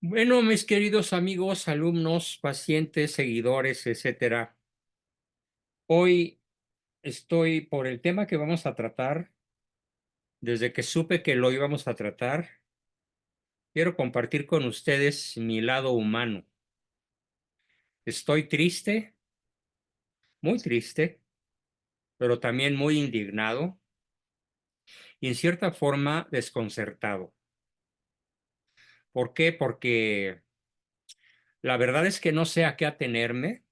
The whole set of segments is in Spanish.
Bueno, mis queridos amigos, alumnos, pacientes, seguidores, etcétera. Hoy estoy por el tema que vamos a tratar. Desde que supe que lo íbamos a tratar, quiero compartir con ustedes mi lado humano. Estoy triste, muy triste, pero también muy indignado y en cierta forma desconcertado. ¿Por qué? Porque la verdad es que no sé a qué atenerme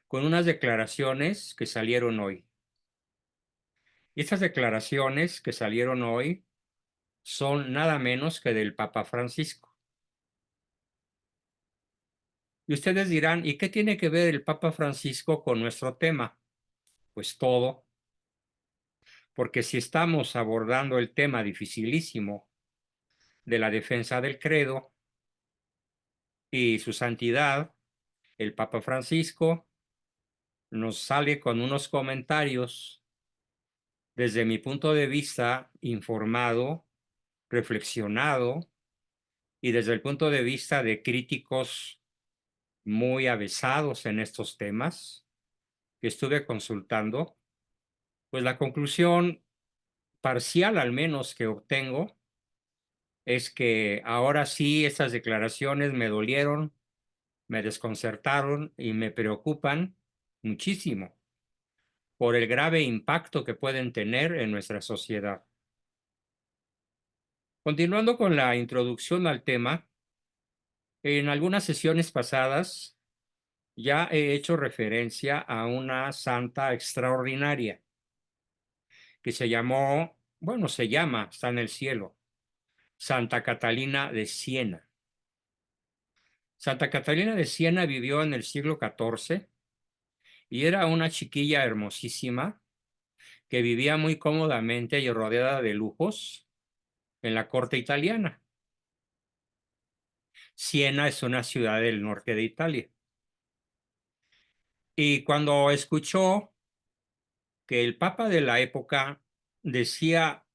con unas declaraciones que salieron hoy. Y estas declaraciones que salieron hoy son nada menos que del Papa Francisco. Y ustedes dirán, ¿y qué tiene que ver el Papa Francisco con nuestro tema? Pues todo, porque si estamos abordando el tema dificilísimo de la defensa del credo y su santidad, el Papa Francisco nos sale con unos comentarios desde mi punto de vista informado, reflexionado y desde el punto de vista de críticos muy avesados en estos temas que estuve consultando, pues la conclusión parcial al menos que obtengo es que ahora sí estas declaraciones me dolieron, me desconcertaron y me preocupan muchísimo por el grave impacto que pueden tener en nuestra sociedad. Continuando con la introducción al tema, en algunas sesiones pasadas ya he hecho referencia a una santa extraordinaria que se llamó, bueno, se llama, está en el cielo, Santa Catalina de Siena. Santa Catalina de Siena vivió en el siglo XIV y era una chiquilla hermosísima que vivía muy cómodamente y rodeada de lujos en la corte italiana. Siena es una ciudad del norte de Italia. Y cuando escuchó que el papa de la época decía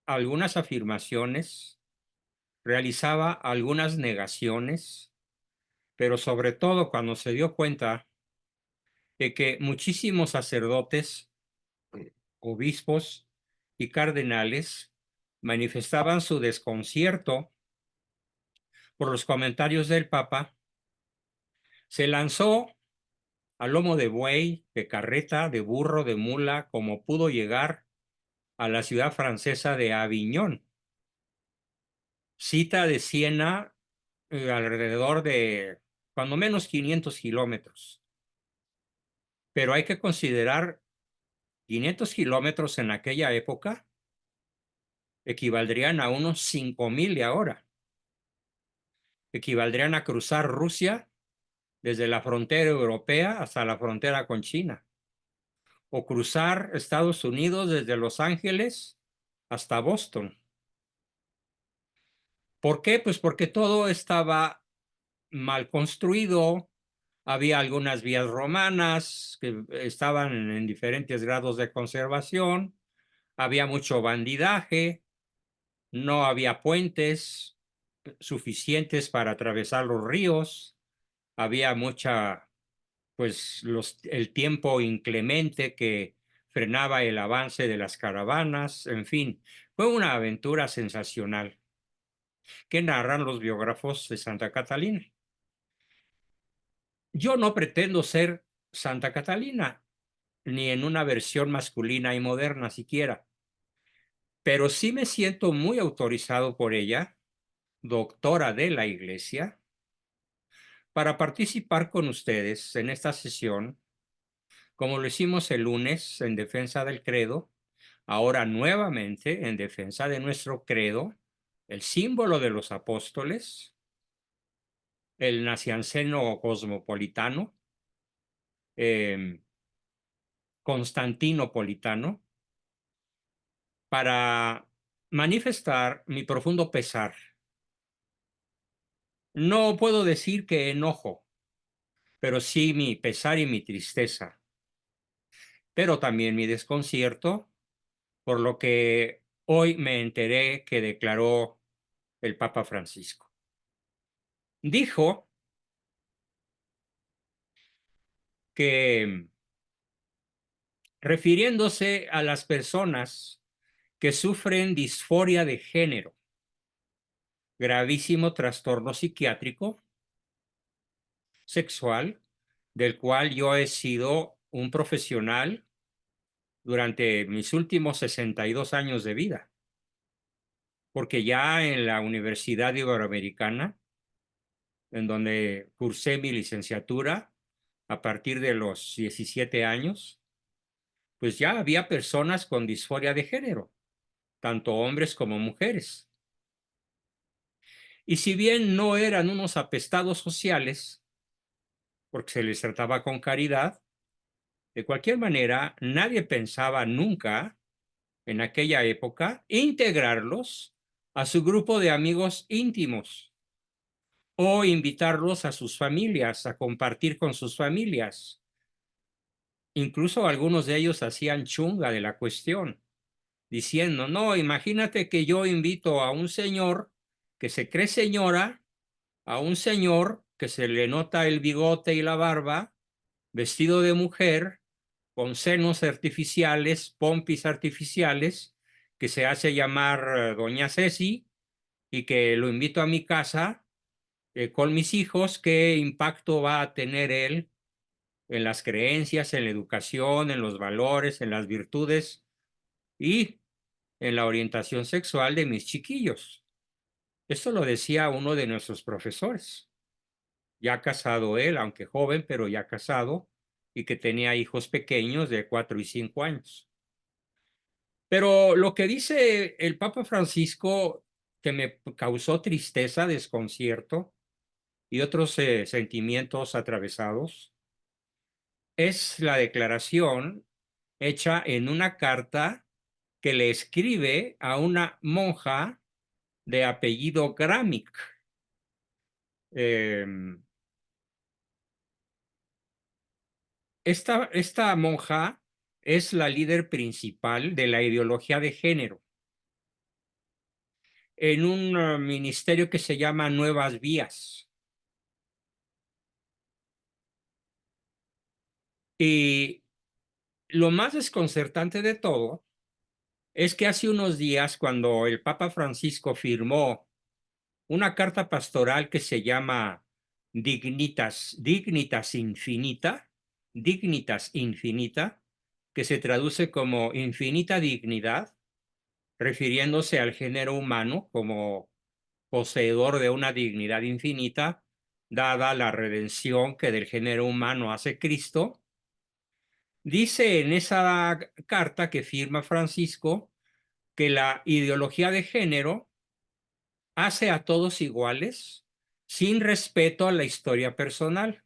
algunas afirmaciones, realizaba algunas negaciones, pero sobre todo cuando se dio cuenta de que muchísimos sacerdotes, obispos y cardenales manifestaban su desconcierto por los comentarios del Papa, se lanzó a lomo de buey, de carreta, de burro, de mula, como pudo llegar a la ciudad francesa de Aviñón, cita de Siena, alrededor de cuando menos 500 kilómetros. Pero hay que considerar 500 kilómetros en aquella época equivaldrían a unos 5,000 de ahora. Equivaldrían a cruzar Rusia desde la frontera europea hasta la frontera con China, o cruzar Estados Unidos desde Los Ángeles hasta Boston. ¿Por qué? Pues porque todo estaba mal construido, había algunas vías romanas que estaban en diferentes grados de conservación, había mucho bandidaje, no había puentes suficientes para atravesar los ríos, había mucha, pues el tiempo inclemente que frenaba el avance de las caravanas, en fin, fue una aventura sensacional que narran los biógrafos de Santa Catalina. Yo no pretendo ser Santa Catalina, ni en una versión masculina y moderna siquiera, pero sí me siento muy autorizado por ella, doctora de la Iglesia, para participar con ustedes en esta sesión, como lo hicimos el lunes en defensa del credo, ahora nuevamente en defensa de nuestro credo, el símbolo de los apóstoles, el nacianceno cosmopolitano, eh, constantinopolitano, para manifestar mi profundo pesar. No puedo decir que enojo, pero sí mi pesar y mi tristeza, pero también mi desconcierto por lo que hoy me enteré que declaró el Papa Francisco. dijo que, refiriéndose a las personas que sufren disforia de género, gravísimo trastorno psiquiátrico sexual, del cual yo he sido un profesional durante mis últimos 62 años de vida, porque ya en la Universidad Iberoamericana, en donde cursé mi licenciatura a partir de los 17 años, pues ya había personas con disforia de género, tanto hombres como mujeres. Y si bien no eran unos apestados sociales, porque se les trataba con caridad, de cualquier manera, nadie pensaba nunca, en aquella época, integrarlos a su grupo de amigos íntimos o invitarlos a sus familias, a compartir con sus familias. Incluso algunos de ellos hacían chunga de la cuestión, diciendo, no, imagínate que yo invito a un señor que se cree señora, a un señor que se le nota el bigote y la barba, vestido de mujer, con senos artificiales, pompis artificiales, que se hace llamar Doña Ceci, y que lo invito a mi casa con mis hijos. ¿Qué impacto va a tener él en las creencias, en la educación, en los valores, en las virtudes y en la orientación sexual de mis chiquillos? Esto lo decía uno de nuestros profesores, ya casado él, aunque joven, pero ya casado, y que tenía hijos pequeños de 4 y 5 años. Pero lo que dice el Papa Francisco, que me causó tristeza, desconcierto y otros sentimientos atravesados, es la declaración hecha en una carta que le escribe a una monja de apellido Gramic. Eh, esta monja es la líder principal de la ideología de género en un ministerio que se llama Nuevas Vías. Y lo más desconcertante de todo es que hace unos días, cuando el Papa Francisco firmó una carta pastoral que se llama Dignitas Infinita, que se traduce como infinita dignidad, refiriéndose al género humano como poseedor de una dignidad infinita, dada la redención que del género humano hace Cristo. Dice en esa carta que firma Francisco que la ideología de género hace a todos iguales sin respeto a la historia personal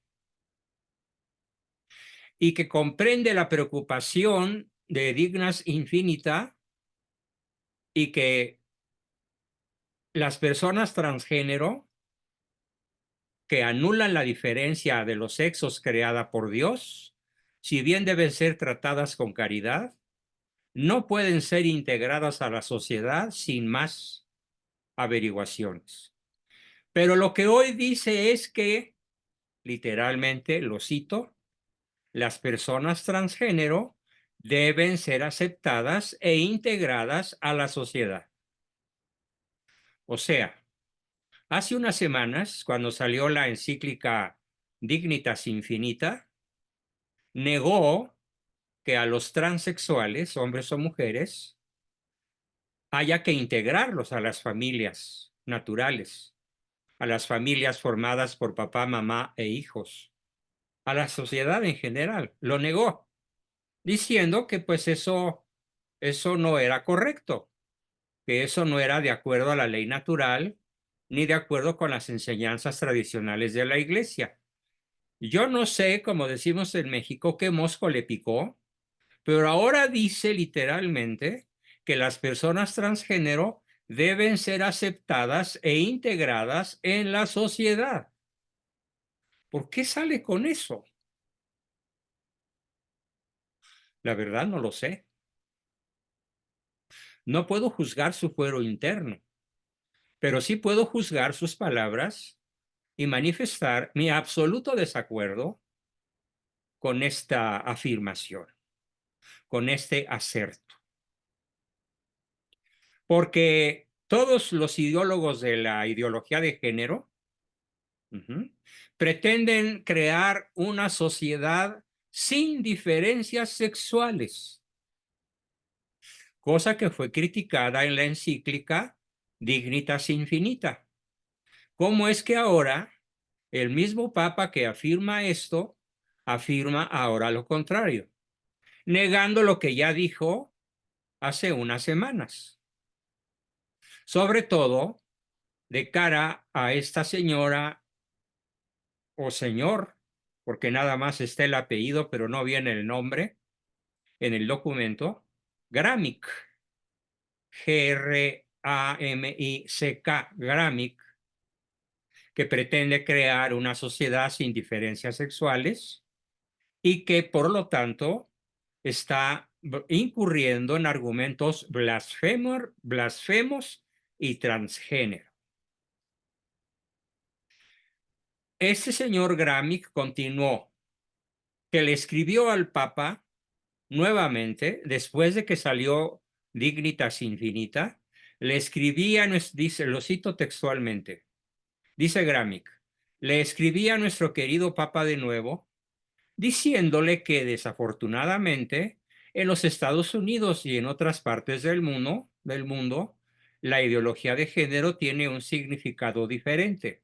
y que comprende la preocupación de Dignas Infinita y que las personas transgénero que anulan la diferencia de los sexos creada por Dios, si bien deben ser tratadas con caridad, no pueden ser integradas a la sociedad sin más averiguaciones. Pero lo que hoy dice es que, literalmente, lo cito, las personas transgénero deben ser aceptadas e integradas a la sociedad. O sea, hace unas semanas, cuando salió la encíclica Dignitas Infinita, negó que a los transexuales, hombres o mujeres, haya que integrarlos a las familias naturales, a las familias formadas por papá, mamá e hijos, a la sociedad en general. Lo negó, diciendo que pues eso no era correcto, que eso no era de acuerdo a la ley natural ni de acuerdo con las enseñanzas tradicionales de la iglesia. Yo no sé, como decimos en México, qué mosco le picó, pero ahora dice literalmente que las personas transgénero deben ser aceptadas e integradas en la sociedad. ¿Por qué sale con eso? La verdad no lo sé. No puedo juzgar su fuero interno, pero sí puedo juzgar sus palabras y manifestar mi absoluto desacuerdo con esta afirmación, con este aserto. Porque todos los ideólogos de la ideología de género pretenden crear una sociedad sin diferencias sexuales, cosa que fue criticada en la encíclica Dignitas Infinita. ¿Cómo es que ahora el mismo Papa que afirma esto, afirma ahora lo contrario, negando lo que ya dijo hace unas semanas? Sobre todo de cara a esta señora o señor, porque nada más está el apellido, pero no viene el nombre en el documento, Gramick, Gramick, Gramick, que pretende crear una sociedad sin diferencias sexuales y que por lo tanto está incurriendo en argumentos blasfemos y transgénero. Este señor Gramick continuó que le escribió al Papa nuevamente, después de que salió Dignitas Infinita, le escribía, dice, lo cito textualmente, dice Gramick, le escribí a nuestro querido Papa de nuevo, diciéndole que desafortunadamente en los Estados Unidos y en otras partes del mundo, la ideología de género tiene un significado diferente.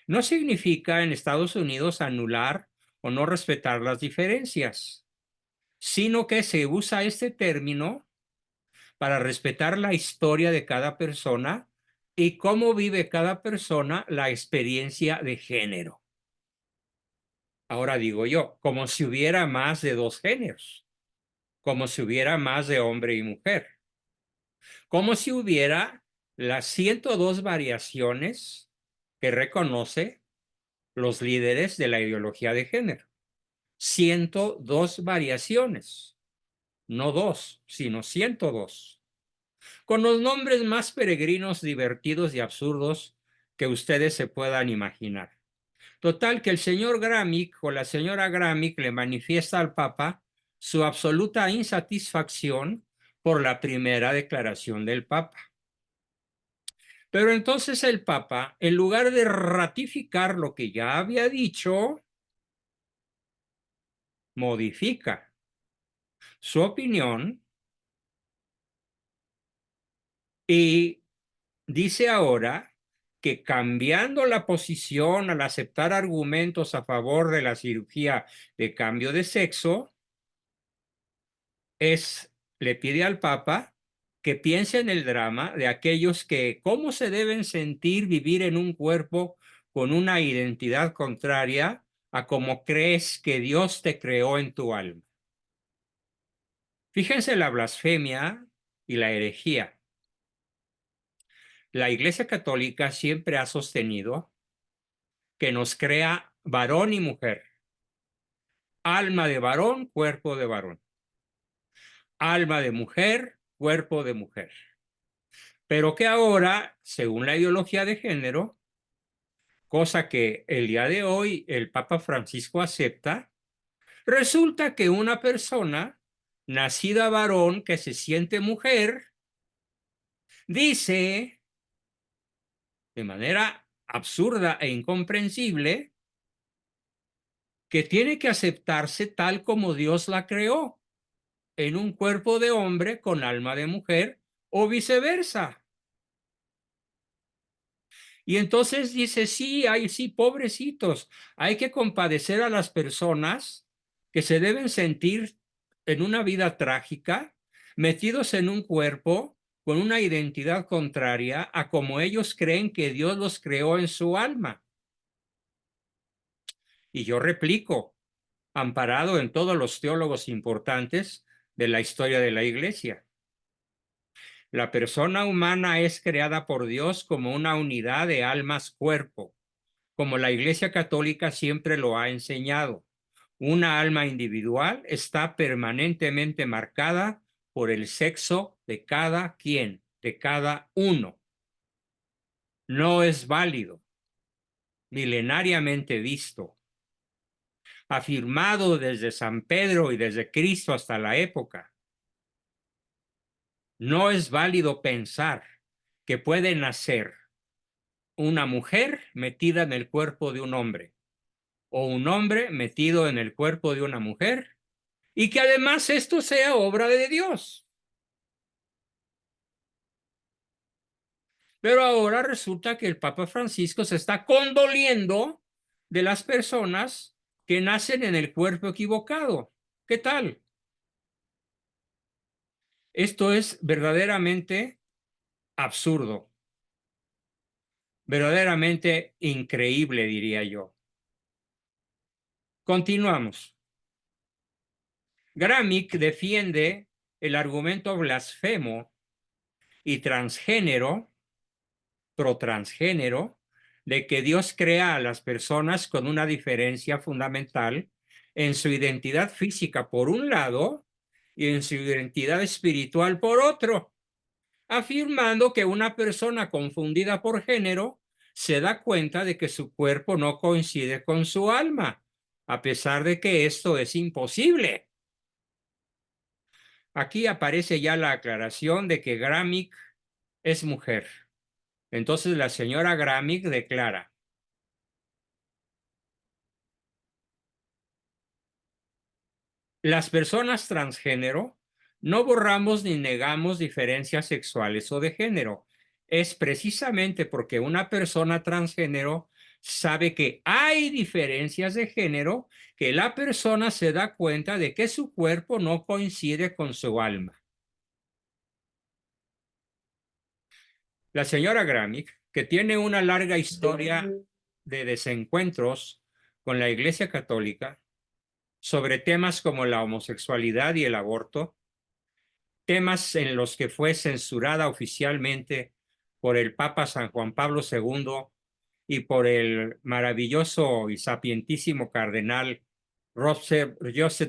No significa en Estados Unidos anular o no respetar las diferencias, sino que se usa este término para respetar la historia de cada persona y cómo vive cada persona la experiencia de género. Ahora digo yo, como si hubiera más de dos géneros, como si hubiera más de hombre y mujer, como si hubiera las 102 variaciones que reconoce los líderes de la ideología de género. 102 variaciones, no dos, sino 102, con los nombres más peregrinos, divertidos y absurdos que ustedes se puedan imaginar. Total, que el señor Gramick o la señora Gramick le manifiesta al Papa su absoluta insatisfacción por la primera declaración del Papa. Pero entonces el Papa, en lugar de ratificar lo que ya había dicho, modifica su opinión y dice ahora que cambiando la posición al aceptar argumentos a favor de la cirugía de cambio de sexo, le pide al Papa que piense en el drama de aquellos que, cómo se deben sentir vivir en un cuerpo con una identidad contraria a cómo crees que Dios te creó en tu alma. Fíjense la blasfemia y la herejía. La Iglesia Católica siempre ha sostenido que nos crea varón y mujer, alma de varón, cuerpo de varón, alma de mujer, cuerpo de mujer. Pero que ahora, según la ideología de género, cosa que el día de hoy el Papa Francisco acepta, resulta que una persona nacida varón que se siente mujer dice de manera absurda e incomprensible que tiene que aceptarse tal como Dios la creó, en un cuerpo de hombre con alma de mujer o viceversa. Y entonces dice, sí, sí, pobrecitos, hay que compadecer a las personas que se deben sentir en una vida trágica, metidos en un cuerpo con una identidad contraria a como ellos creen que Dios los creó en su alma. Y yo replico, amparado en todos los teólogos importantes de la historia de la Iglesia. La persona humana es creada por Dios como una unidad de almas-cuerpo, como la Iglesia Católica siempre lo ha enseñado. Una alma individual está permanentemente marcada por el sexo de cada quien, de cada uno. No es válido milenariamente visto, afirmado desde San Pedro y desde Cristo hasta la época, no es válido pensar que puede nacer una mujer metida en el cuerpo de un hombre o un hombre metido en el cuerpo de una mujer y que además esto sea obra de Dios. Pero ahora resulta que el Papa Francisco se está condoliendo de las personas que nacen en el cuerpo equivocado. ¿Qué tal? Esto es verdaderamente absurdo, verdaderamente increíble, diría yo. Continuamos. Gramsci defiende el argumento blasfemo y transgénero, protransgénero, de que Dios crea a las personas con una diferencia fundamental en su identidad física por un lado y en su identidad espiritual por otro, afirmando que una persona confundida por género se da cuenta de que su cuerpo no coincide con su alma, a pesar de que esto es imposible. Aquí aparece ya la aclaración de que Gramsci es mujer. Entonces la señora Gramsci declara: las personas transgénero no borramos ni negamos diferencias sexuales o de género. Es precisamente porque una persona transgénero sabe que hay diferencias de género que la persona se da cuenta de que su cuerpo no coincide con su alma. La señora Gramsci, que tiene una larga historia de desencuentros con la Iglesia Católica sobre temas como la homosexualidad y el aborto, temas en los que fue censurada oficialmente por el Papa San Juan Pablo II y por el maravilloso y sapientísimo cardenal Joseph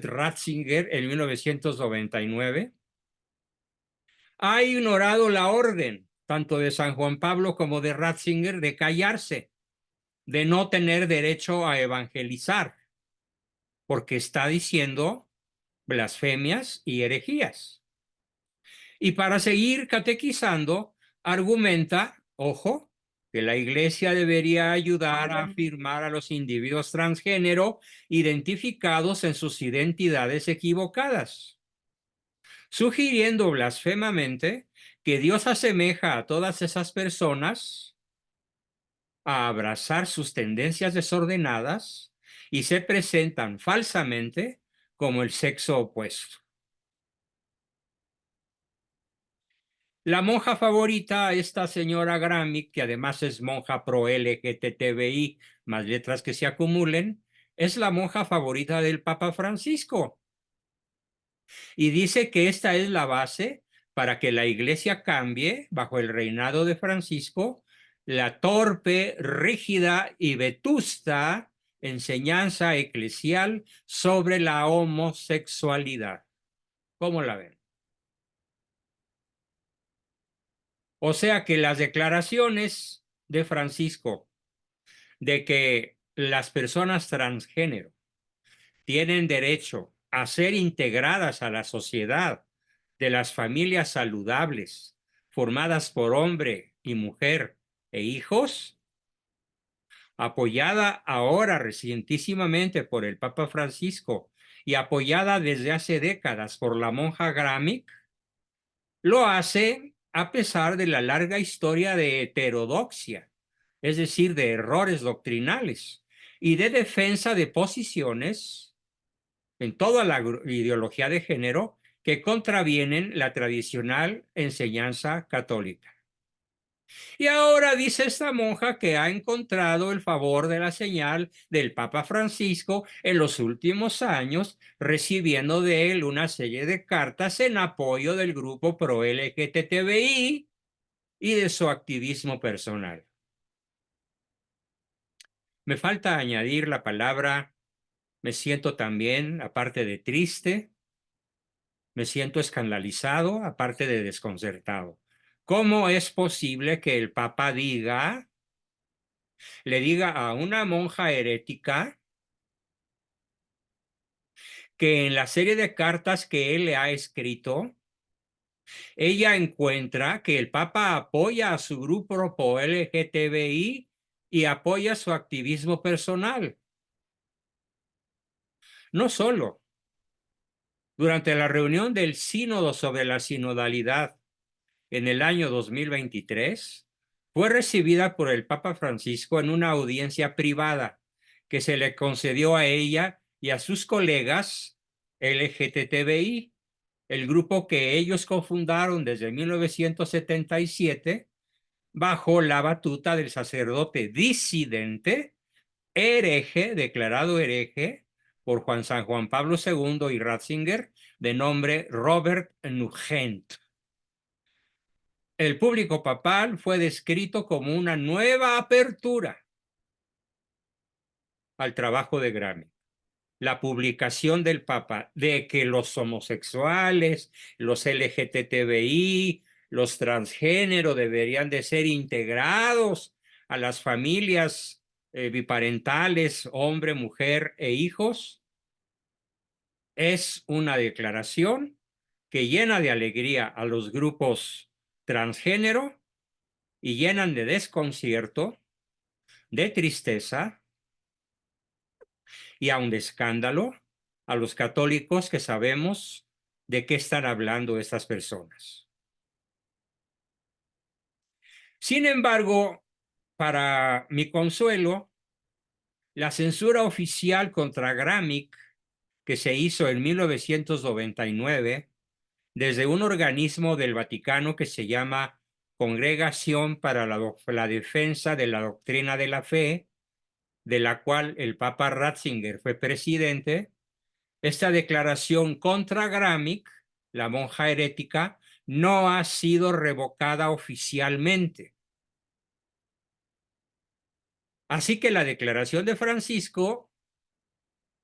Ratzinger en 1999, ha ignorado la orden tanto de San Juan Pablo como de Ratzinger de callarse, de no tener derecho a evangelizar, porque está diciendo blasfemias y herejías. Y para seguir catequizando, argumenta, ojo, que la Iglesia debería ayudar a afirmar a los individuos transgénero identificados en sus identidades equivocadas, sugiriendo blasfemamente que Dios asemeja a todas esas personas a abrazar sus tendencias desordenadas y se presentan falsamente como el sexo opuesto. La monja favorita, esta señora Gramsci, que además es monja pro LGTBI, más letras que se acumulen, es la monja favorita del Papa Francisco. Y dice que esta es la base para que la Iglesia cambie, bajo el reinado de Francisco, la torpe, rígida y vetusta enseñanza eclesial sobre la homosexualidad. ¿Cómo la ven? O sea que las declaraciones de Francisco de que las personas transgénero tienen derecho a ser integradas a la sociedad de las familias saludables formadas por hombre y mujer e hijos, apoyada ahora recientísimamente por el Papa Francisco y apoyada desde hace décadas por la monja Gramsci, lo hace a pesar de la larga historia de heterodoxia, es decir, de errores doctrinales y de defensa de posiciones en toda la ideología de género que contravienen la tradicional enseñanza católica. Y ahora dice esta monja que ha encontrado el favor de la señal del Papa Francisco en los últimos años, recibiendo de él una serie de cartas en apoyo del grupo pro LGTBI y de su activismo personal. Me falta añadir la palabra, me siento también, aparte de triste, me siento escandalizado, aparte de desconcertado. ¿Cómo es posible que el Papa diga le diga a una monja herética que en la serie de cartas que él le ha escrito, ella encuentra que el Papa apoya a su grupo pro LGTBI y apoya su activismo personal. No solo, durante la reunión del Sínodo sobre la sinodalidad en el año 2023, fue recibida por el Papa Francisco en una audiencia privada que se le concedió a ella y a sus colegas LGTBI, el grupo que ellos cofundaron desde 1977 bajo la batuta del sacerdote disidente, hereje, declarado hereje por San Juan Pablo II y Ratzinger, de nombre Robert Nugent. El público papal fue descrito como una nueva apertura al trabajo de Gramsci. La publicación del Papa de que los homosexuales, los LGTBI, los transgénero deberían de ser integrados a las familias biparentales, hombre, mujer e hijos, es una declaración que llena de alegría a los grupos transgénero y llenan de desconcierto, de tristeza y aun de escándalo a los católicos que sabemos de qué están hablando estas personas. Sin embargo, para mi consuelo, la censura oficial contra Gramsci que se hizo en 1999 desde un organismo del Vaticano que se llama Congregación para la Defensa de la Doctrina de la Fe, de la cual el Papa Ratzinger fue presidente, esta declaración contra Gramsci, la monja herética, no ha sido revocada oficialmente. Así que la declaración de Francisco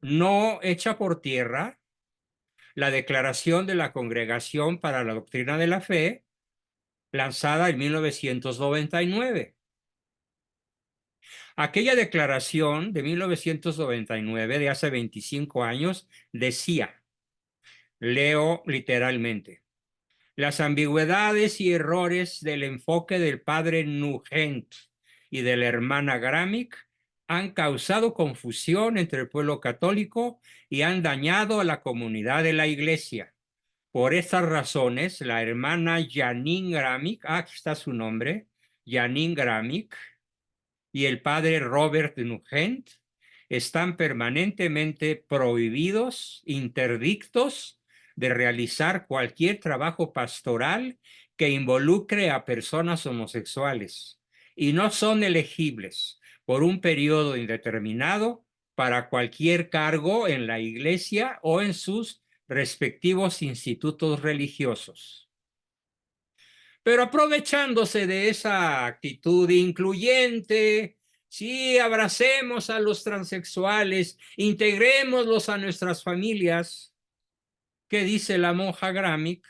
no echa por tierra la declaración de la Congregación para la Doctrina de la Fe, lanzada en 1999. Aquella declaración de 1999, de hace 25 años, decía, leo literalmente, las ambigüedades y errores del enfoque del padre Nugent y de la hermana Gramsci han causado confusión entre el pueblo católico y han dañado a la comunidad de la Iglesia. Por estas razones, la hermana Janine Gramsci, aquí está su nombre, Janine Gramsci, y el padre Robert Nugent están permanentemente prohibidos, interdictos de realizar cualquier trabajo pastoral que involucre a personas homosexuales y no son elegibles por un periodo indeterminado para cualquier cargo en la Iglesia o en sus respectivos institutos religiosos. Pero aprovechándose de esa actitud incluyente, sí, abracemos a los transexuales, integrémoslos a nuestras familias. ¿Qué dice la monja Gramsci?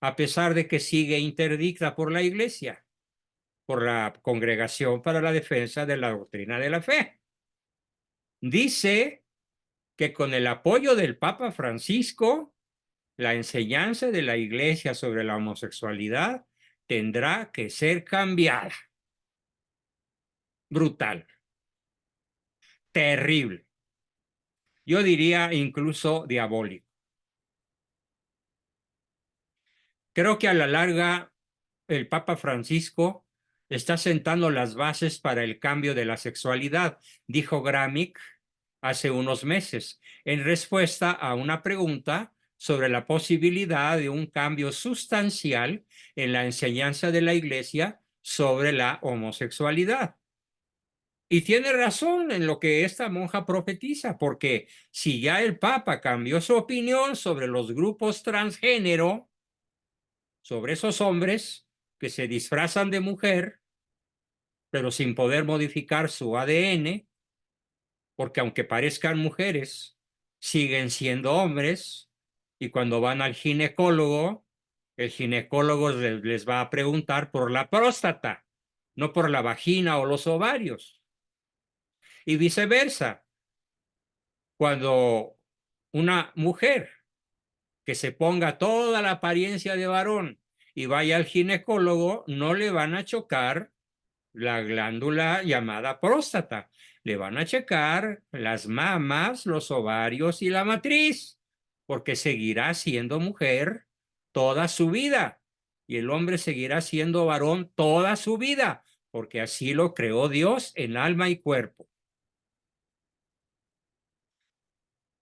A pesar de que sigue interdicta por la Iglesia, por la Congregación para la Defensa de la Doctrina de la Fe. Dice que con el apoyo del Papa Francisco, la enseñanza de la Iglesia sobre la homosexualidad tendrá que ser cambiada. Brutal, terrible. Yo diría incluso diabólico. Creo que a la larga el Papa Francisco está sentando las bases para el cambio de la sexualidad, dijo Gramsci hace unos meses, en respuesta a una pregunta sobre la posibilidad de un cambio sustancial en la enseñanza de la Iglesia sobre la homosexualidad. Y tiene razón en lo que esta monja profetiza, porque si ya el Papa cambió su opinión sobre los grupos transgénero, sobre esos hombres que se disfrazan de mujer, pero sin poder modificar su ADN, porque aunque parezcan mujeres, siguen siendo hombres, y cuando van al ginecólogo, el ginecólogo les va a preguntar por la próstata, no por la vagina o los ovarios. Y viceversa, cuando una mujer que se ponga toda la apariencia de varón y vaya al ginecólogo, no le van a chocar la glándula llamada próstata. Le van a checar las mamas, los ovarios y la matriz, porque seguirá siendo mujer toda su vida. Y el hombre seguirá siendo varón toda su vida, porque así lo creó Dios en alma y cuerpo.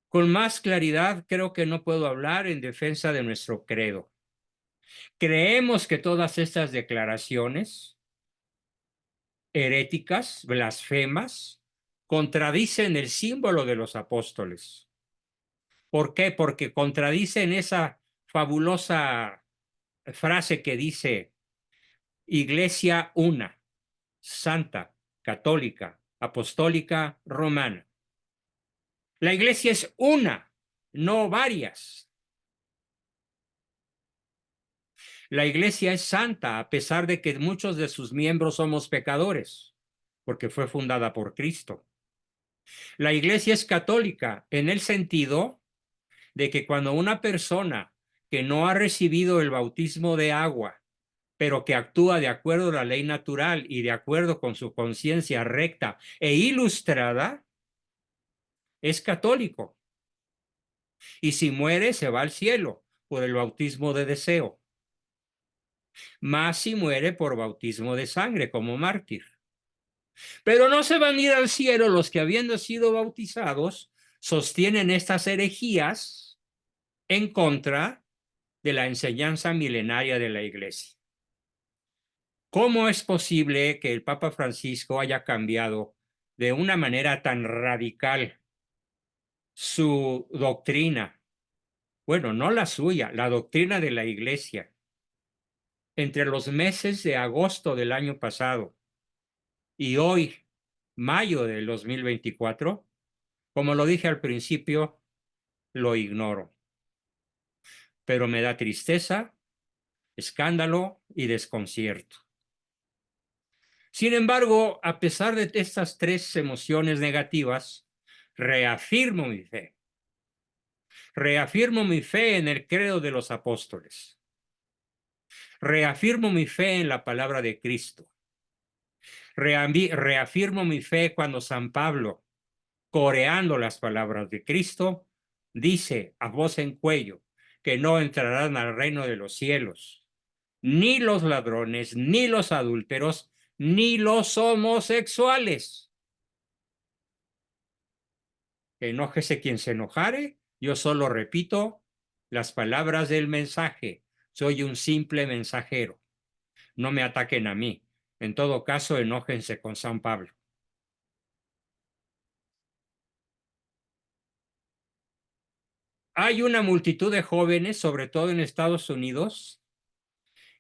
Con más claridad creo que no puedo hablar en defensa de nuestro credo. Creemos que todas estas declaraciones heréticas, blasfemas, contradicen el símbolo de los apóstoles. ¿Por qué? Porque contradicen esa fabulosa frase que dice Iglesia una, santa, católica, apostólica, romana. La iglesia es una, no varias. La iglesia es santa a pesar de que muchos de sus miembros somos pecadores, porque fue fundada por Cristo. La iglesia es católica en el sentido de que cuando una persona que no ha recibido el bautismo de agua, pero que actúa de acuerdo a la ley natural y de acuerdo con su conciencia recta e ilustrada, es católico. Y si muere, se va al cielo por el bautismo de deseo. Más si muere por bautismo de sangre como mártir. Pero no se van a ir al cielo los que, habiendo sido bautizados, sostienen estas herejías en contra de la enseñanza milenaria de la Iglesia. ¿Cómo es posible que el Papa Francisco haya cambiado de una manera tan radical su doctrina? Bueno, no la suya, la doctrina de la Iglesia. Entre los meses de agosto del año pasado y hoy, mayo del 2024, como lo dije al principio, lo ignoro. Pero me da tristeza, escándalo y desconcierto. Sin embargo, a pesar de estas tres emociones negativas, reafirmo mi fe. Reafirmo mi fe en el credo de los apóstoles. Reafirmo mi fe en la palabra de Cristo. Reafirmo mi fe cuando San Pablo, coreando las palabras de Cristo, dice a voz en cuello que no entrarán al reino de los cielos ni los ladrones, ni los adúlteros, ni los homosexuales. Enójese quien se enojare, yo solo repito las palabras del mensaje. Soy un simple mensajero. No me ataquen a mí. En todo caso, enójense con San Pablo. Hay una multitud de jóvenes, sobre todo en Estados Unidos,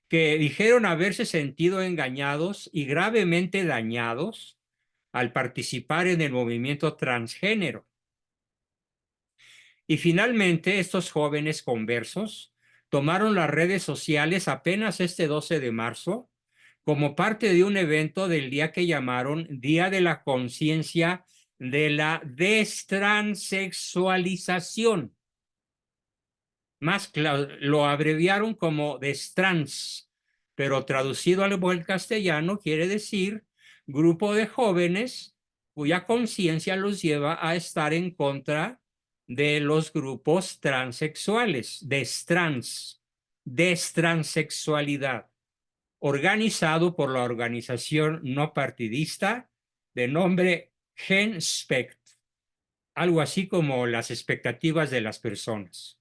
que dijeron haberse sentido engañados y gravemente dañados al participar en el movimiento transgénero. Y finalmente, estos jóvenes conversos tomaron las redes sociales apenas este 12 de marzo como parte de un evento del día que llamaron Día de la Conciencia de la Destransexualización. Más lo abreviaron como destrans, pero traducido al buen castellano quiere decir grupo de jóvenes cuya conciencia los lleva a estar en contra de los grupos transexuales, destransexualidad, organizado por la organización no partidista de nombre GenSpect, algo así como las expectativas de las personas.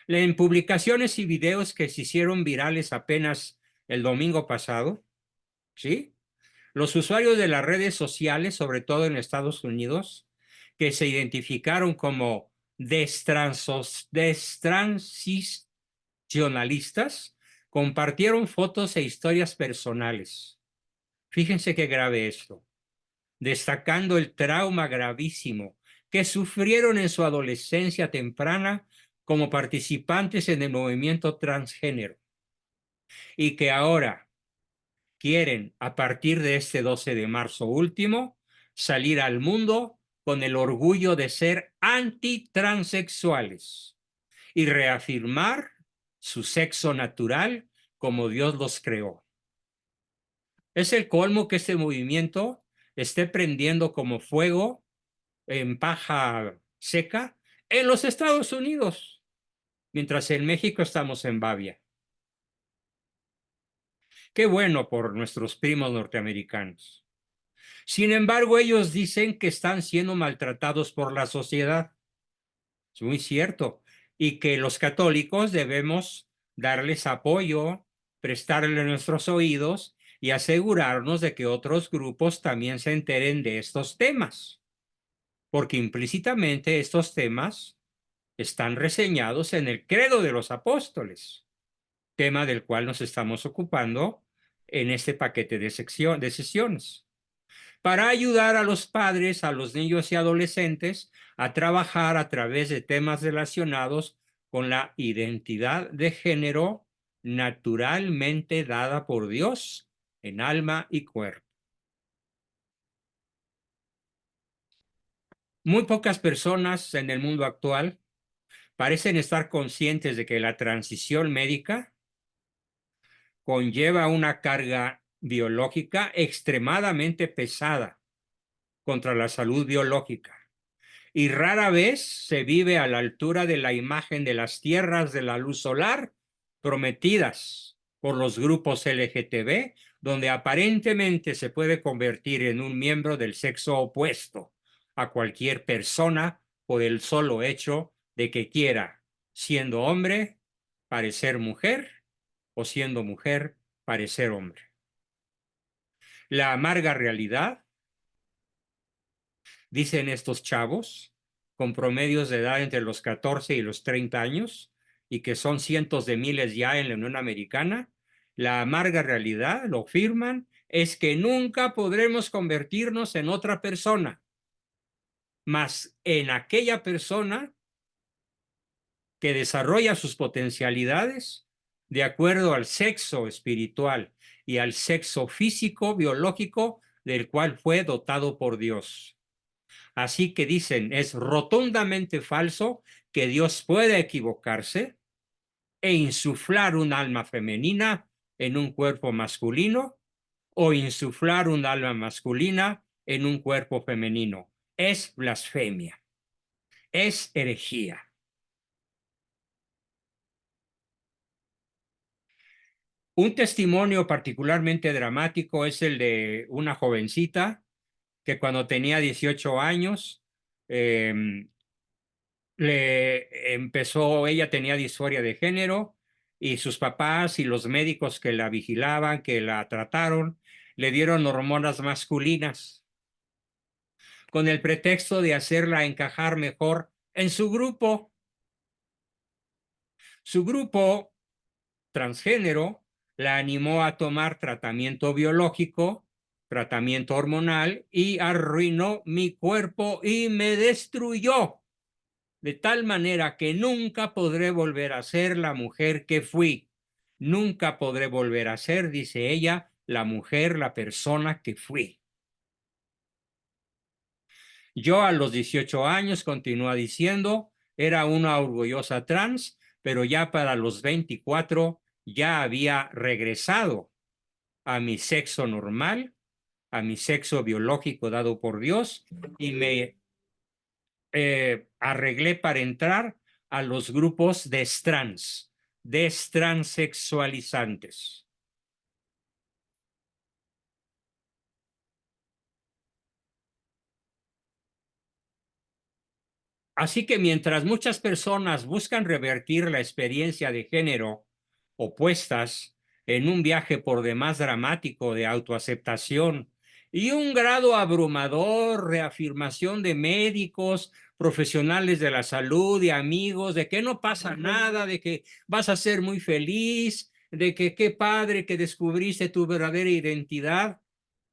En publicaciones y videos que se hicieron virales apenas el domingo pasado, ¿sí? Los usuarios de las redes sociales, sobre todo en Estados Unidos, que se identificaron como destransicionalistas, compartieron fotos e historias personales. Fíjense qué grave esto, destacando el trauma gravísimo que sufrieron en su adolescencia temprana como participantes en el movimiento transgénero y que ahora quieren, a partir de este 12 de marzo último, salir al mundo con el orgullo de ser antitransexuales y reafirmar su sexo natural como Dios los creó. Es el colmo que este movimiento esté prendiendo como fuego en paja seca en los Estados Unidos, mientras en México estamos en babia. Qué bueno por nuestros primos norteamericanos. Sin embargo, ellos dicen que están siendo maltratados por la sociedad. Es muy cierto. Y que los católicos debemos darles apoyo, prestarle nuestros oídos y asegurarnos de que otros grupos también se enteren de estos temas, porque implícitamente estos temas están reseñados en el Credo de los Apóstoles, tema del cual nos estamos ocupando en este paquete de sesiones, para ayudar a los padres, a los niños y adolescentes a trabajar a través de temas relacionados con la identidad de género naturalmente dada por Dios en alma y cuerpo. Muy pocas personas en el mundo actual parecen estar conscientes de que la transición médica conlleva una carga biológica extremadamente pesada contra la salud biológica y rara vez se vive a la altura de la imagen de las tierras de la luz solar prometidas por los grupos LGTB, donde aparentemente se puede convertir en un miembro del sexo opuesto a cualquier persona por el solo hecho de que quiera, siendo hombre, parecer mujer o siendo mujer, parecer hombre. La amarga realidad, dicen estos chavos, con promedios de edad entre los 14 y los 30 años, y que son cientos de miles ya en la Unión Americana, la amarga realidad, lo firman, es que nunca podremos convertirnos en otra persona, más en aquella persona que desarrolla sus potencialidades de acuerdo al sexo espiritual y al sexo físico, biológico, del cual fue dotado por Dios. Así que dicen, es rotundamente falso que Dios pueda equivocarse e insuflar un alma femenina en un cuerpo masculino o insuflar un alma masculina en un cuerpo femenino. Es blasfemia, es herejía. Un testimonio particularmente dramático es el de una jovencita que cuando tenía 18 años ella tenía disforia de género y sus papás y los médicos que la vigilaban, que la trataron, le dieron hormonas masculinas con el pretexto de hacerla encajar mejor en su grupo. Su grupo transgénero la animó a tomar tratamiento biológico, tratamiento hormonal y arruinó mi cuerpo y me destruyó. De tal manera que nunca podré volver a ser la mujer que fui. Nunca podré volver a ser, dice ella, la mujer, la persona que fui. Yo a los 18 años, continúa diciendo, era una orgullosa trans, pero ya para los 24 ya había regresado a mi sexo normal, a mi sexo biológico dado por Dios, y me arreglé para entrar a los grupos destransexualizantes. Así que mientras muchas personas buscan revertir la experiencia de género opuestas en un viaje por demás dramático de autoaceptación y un grado abrumador, reafirmación de médicos, profesionales de la salud y amigos, de que no pasa nada, de que vas a ser muy feliz, de que qué padre que descubriste tu verdadera identidad,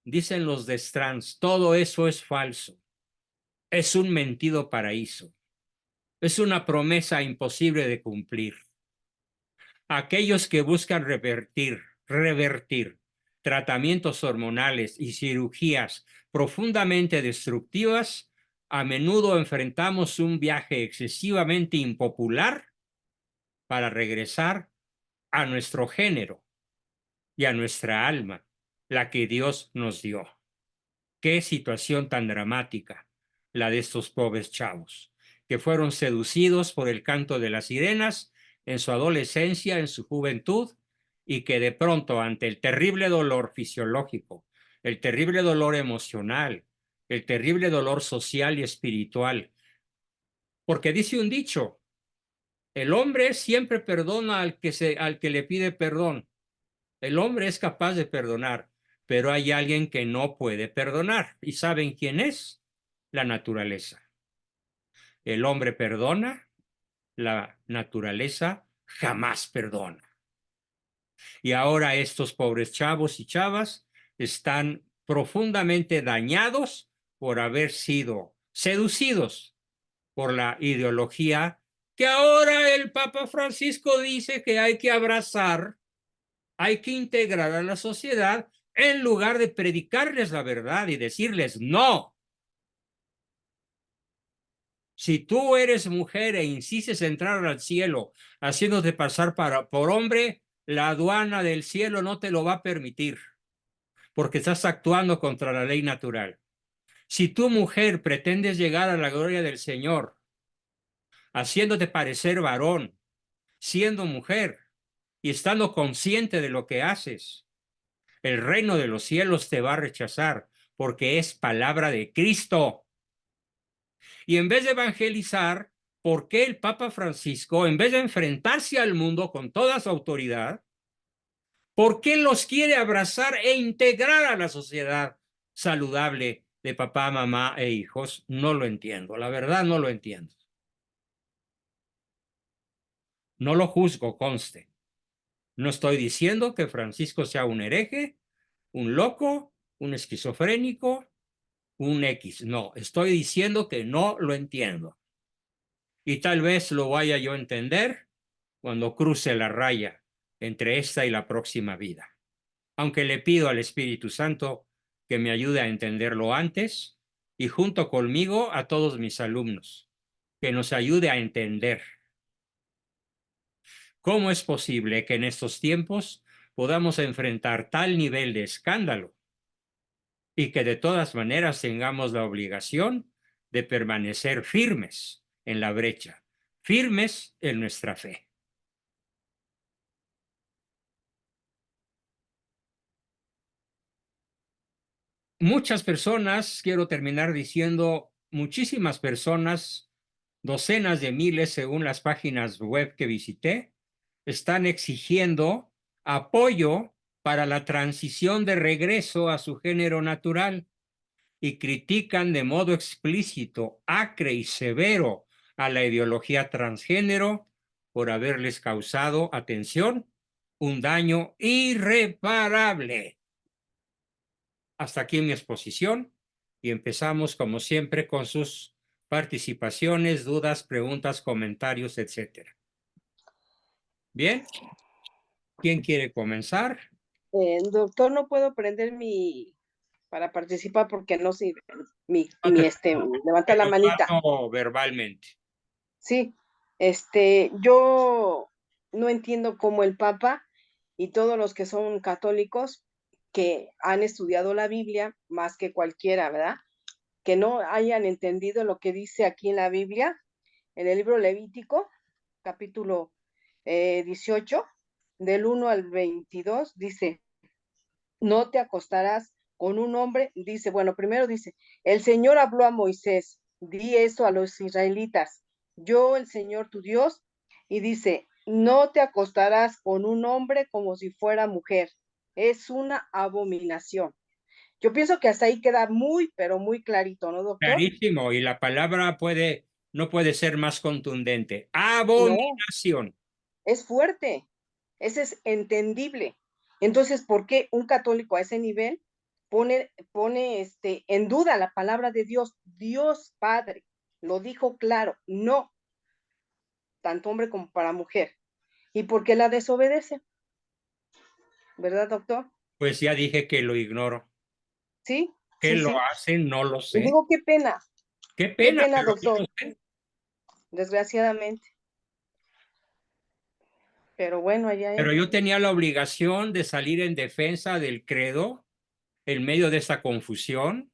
dicen los de Strands, todo eso es falso, es un mentido paraíso. Es una promesa imposible de cumplir. Aquellos que buscan revertir tratamientos hormonales y cirugías profundamente destructivas, a menudo enfrentamos un viaje excesivamente impopular para regresar a nuestro género y a nuestra alma, la que Dios nos dio. Qué situación tan dramática la de estos pobres chavos, que fueron seducidos por el canto de las sirenas en su adolescencia, en su juventud, y que de pronto, ante el terrible dolor fisiológico, el terrible dolor emocional, el terrible dolor social y espiritual, porque dice un dicho, el hombre siempre perdona al que le pide perdón. El hombre es capaz de perdonar, pero hay alguien que no puede perdonar. ¿Y saben quién es? La naturaleza. El hombre perdona, la naturaleza jamás perdona. Y ahora estos pobres chavos y chavas están profundamente dañados por haber sido seducidos por la ideología que ahora el Papa Francisco dice que hay que abrazar, hay que integrar a la sociedad en lugar de predicarles la verdad y decirles no. Si tú eres mujer e insistes en entrar al cielo haciéndote pasar por hombre, la aduana del cielo no te lo va a permitir, porque estás actuando contra la ley natural. Si tú, mujer, pretendes llegar a la gloria del Señor haciéndote parecer varón, siendo mujer y estando consciente de lo que haces, el reino de los cielos te va a rechazar porque es palabra de Cristo. Y en vez de evangelizar, ¿por qué el Papa Francisco, en vez de enfrentarse al mundo con toda su autoridad, por qué los quiere abrazar e integrar a la sociedad saludable de papá, mamá e hijos? No lo entiendo, la verdad no lo entiendo. No lo juzgo, conste. No estoy diciendo que Francisco sea un hereje, un loco, un esquizofrénico, un X. No, estoy diciendo que no lo entiendo. Y tal vez lo vaya yo a entender cuando cruce la raya entre esta y la próxima vida. Aunque le pido al Espíritu Santo que me ayude a entenderlo antes y junto conmigo a todos mis alumnos, que nos ayude a entender cómo es posible que en estos tiempos podamos enfrentar tal nivel de escándalo y que de todas maneras tengamos la obligación de permanecer firmes en la brecha, firmes en nuestra fe. Muchas personas, quiero terminar diciendo, muchísimas personas, docenas de miles según las páginas web que visité, están exigiendo apoyo para la transición de regreso a su género natural y critican de modo explícito, acre y severo a la ideología transgénero por haberles causado, atención, un daño irreparable. Hasta aquí mi exposición y empezamos como siempre con sus participaciones, dudas, preguntas, comentarios, etcétera. Bien, ¿quién quiere comenzar? Doctor, no puedo prender para participar porque no sirve No te, levanta te la lo manita. paso verbalmente. Sí, yo no entiendo cómo el Papa y todos los que son católicos que han estudiado la Biblia más que cualquiera, ¿verdad? Que no hayan entendido lo que dice aquí en la Biblia, en el libro Levítico, capítulo 18, del 1 al 22, dice, no te acostarás con un hombre, dice, bueno, primero dice, el Señor habló a Moisés, di esto a los israelitas, yo el Señor tu Dios, y dice, no te acostarás con un hombre como si fuera mujer, es una abominación. Yo pienso que hasta ahí queda muy, pero muy clarito, ¿no, doctor? Clarísimo, y la palabra no puede ser más contundente. No, Abominación. es fuerte, ese es entendible. Entonces, ¿por qué un católico a ese nivel pone en duda la palabra de Dios? Dios Padre lo dijo claro, no, tanto hombre como para mujer. ¿Y por qué la desobedece? ¿Verdad, doctor? Pues ya dije que lo ignoro. Sí, ¿Qué sí, lo sí. hacen? No lo Y sé. digo, Qué qué pena, pena, pero no doctor, lo sé. desgraciadamente. Pero bueno, allá Pero él. yo tenía la obligación de salir en defensa del credo en medio de esta confusión,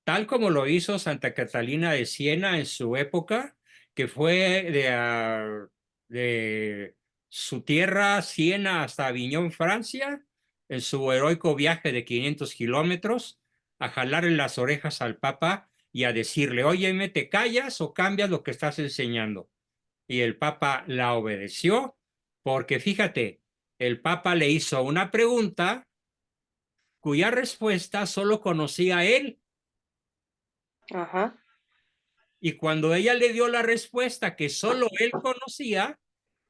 tal como lo hizo Santa Catalina de Siena en su época, que fue de su tierra, Siena, hasta Aviñón, Francia, en su heroico viaje de 500 kilómetros, a jalarle las orejas al Papa y a decirle, óyeme, ¿te callas o cambias lo que estás enseñando? Y el Papa la obedeció, porque fíjate, el Papa le hizo una pregunta cuya respuesta solo conocía él. Ajá. Y cuando ella le dio la respuesta que solo él conocía,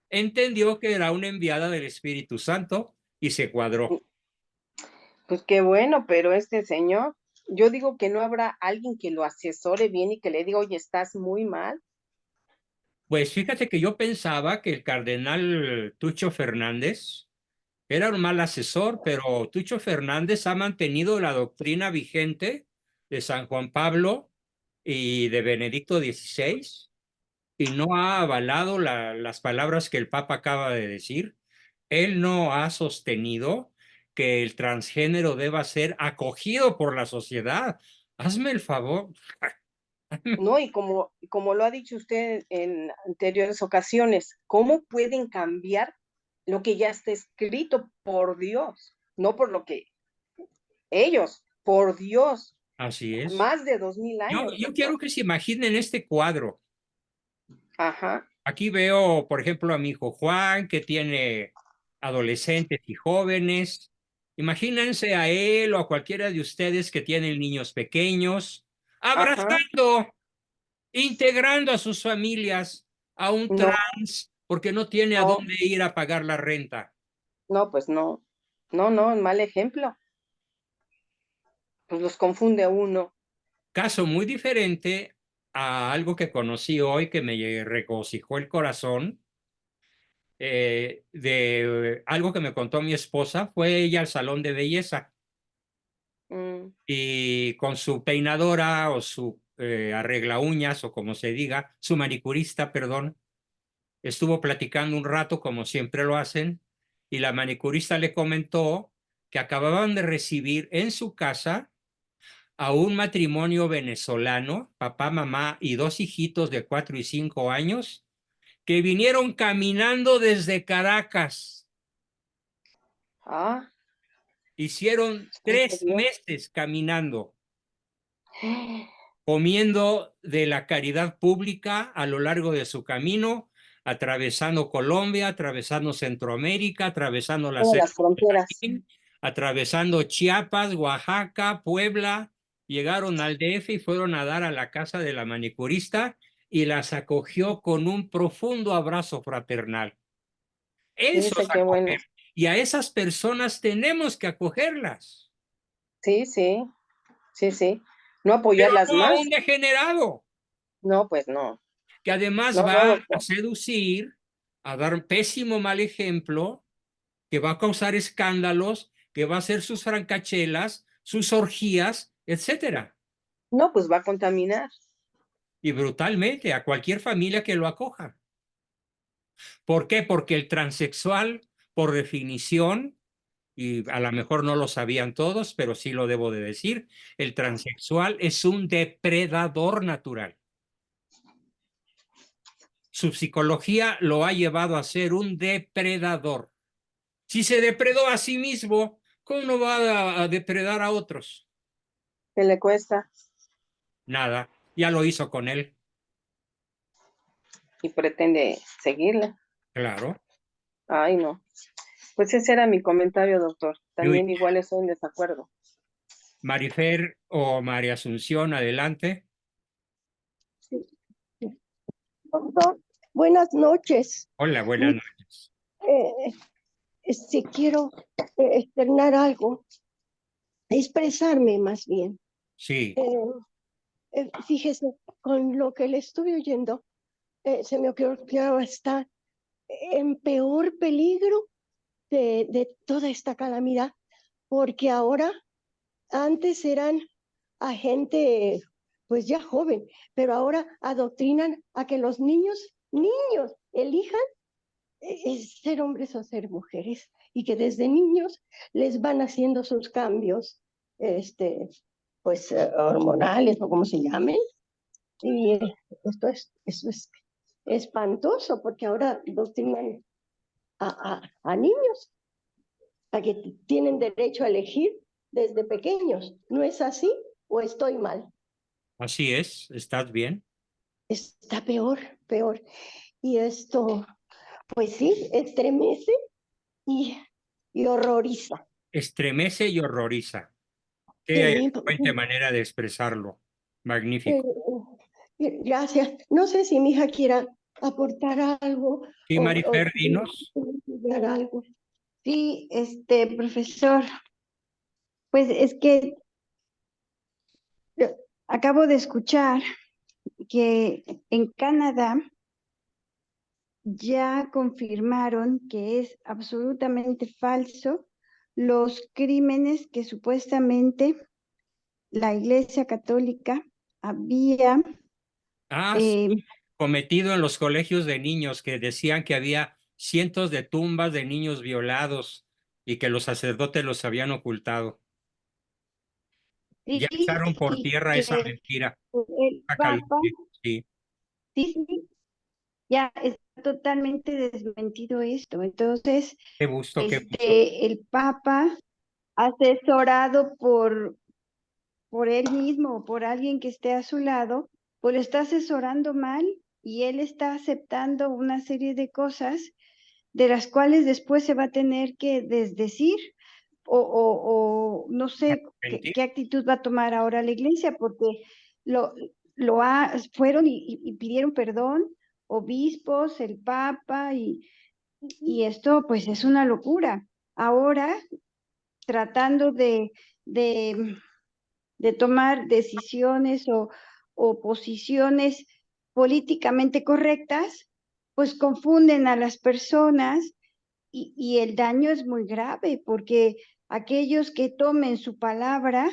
entendió que era una enviada del Espíritu Santo y se cuadró. Pues qué bueno, pero este señor, yo digo que no habrá alguien que lo asesore bien y que le diga, oye, estás muy mal. Pues fíjate que yo pensaba que el cardenal Tucho Fernández era un mal asesor, pero Tucho Fernández ha mantenido la doctrina vigente de San Juan Pablo y de Benedicto XVI y no ha avalado las palabras que el Papa acaba de decir. Él no ha sostenido que el transgénero deba ser acogido por la sociedad. Hazme el favor. No, y como lo ha dicho usted en anteriores ocasiones, ¿cómo pueden cambiar lo que ya está escrito por Dios? No por lo que ellos, por Dios, Así es. más de 2000 años, Yo doctor. quiero que se imaginen este cuadro. Ajá, Aquí veo, por ejemplo, a mi hijo Juan, que tiene adolescentes y jóvenes. Imagínense a él o a cualquiera de ustedes que tienen niños pequeños, ajá, abrazando, integrando a sus familias a un no, trans porque no tiene a no, dónde ir a pagar la renta. no, pues no, no, no, mal ejemplo, pues los confunde a uno. Caso muy diferente a algo que conocí hoy que me regocijó el corazón, de algo que me contó mi esposa. Fue ella al salón de belleza Mm, y con su peinadora o su arregla uñas o como se diga, su manicurista, perdón, estuvo platicando un rato como siempre lo hacen y la manicurista le comentó que acababan de recibir en su casa a un matrimonio venezolano, papá, mamá y dos hijitos de 4 y 5 años, que vinieron caminando desde Caracas. ah, Hicieron santo 3 Dios. meses caminando, comiendo de la caridad pública a lo largo de su camino, atravesando Colombia, atravesando Centroamérica, atravesando la Todas selva las de fronteras. Darién, atravesando Chiapas, Oaxaca, Puebla, llegaron al DF y fueron a dar a la casa de la manicurista y las acogió con un profundo abrazo fraternal. Eso es Dice qué bueno. acoger. Y a esas personas tenemos que acogerlas, Sí, sí, sí, sí. No pero apoyarlas no a un más. degenerado No, pues no. que además No, va no, a doctor. seducir, a dar un pésimo mal ejemplo, que va a causar escándalos, que va a hacer sus francachelas, sus orgías, etcétera. No, pues va a contaminar. Y brutalmente a cualquier familia que lo acoja. ¿Por qué? Porque el transexual, por definición, y a lo mejor no lo sabían todos, pero sí lo debo de decir, el transexual es un depredador natural. Su psicología lo ha llevado a ser un depredador. Si se depredó a sí mismo, ¿cómo no va a depredar a otros? ¿Qué le cuesta? Nada, ya lo hizo con él, Y pretende seguirle. claro. Ay, no. Pues ese era mi comentario, doctor. Muy También igual estoy en desacuerdo. Marifer o María Asunción, adelante. Sí, sí. Doctor, buenas noches. Hola, buenas Mi- noches. si quiero externar algo, expresarme más bien. Sí, Eh, fíjese, con lo que le estoy oyendo, se me ocurrió que ahora está en peor peligro de toda esta calamidad, porque ahora, antes eran a gente pues ya joven, pero ahora adoctrinan a que los niños elijan ser hombres o ser mujeres, y que desde niños les van haciendo sus cambios, pues hormonales o como se llamen. Y eso es espantoso, porque ahora adoctrinan a niños a que tienen derecho a elegir desde pequeños. ¿No es así o estoy mal? Así es, ¿estás bien? Está peor, peor. Y esto, pues sí, estremece y horroriza. Estremece y horroriza. Qué Sí, elocuente manera de expresarlo. Magnífico. gracias. No sé si mi hija quiera aportar algo Sí, o Marifer, dinos. dar algo. Sí, profesor, pues es que acabo de escuchar que en Canadá ya confirmaron que es absolutamente falso los crímenes que supuestamente la Iglesia Católica había Sí, cometido en los colegios de niños, que decían que había cientos de tumbas de niños violados y que los sacerdotes los habían ocultado. sí, Ya echaron por y tierra esa que mentira, el esa Papa, calumnia. Sí, sí, ya está totalmente desmentido esto. Entonces, qué gusto, qué gusto. el Papa, asesorado por él mismo o por alguien que esté a su lado, pues lo está asesorando mal y él está aceptando una serie de cosas de las cuales después se va a tener que desdecir o no sé Mentir. qué actitud va a tomar ahora la iglesia, porque lo, fueron y pidieron perdón, obispos, el Papa, y esto pues es una locura. Ahora, tratando de tomar decisiones o posiciones políticamente correctas, pues confunden a las personas y el daño es muy grave porque aquellos que tomen su palabra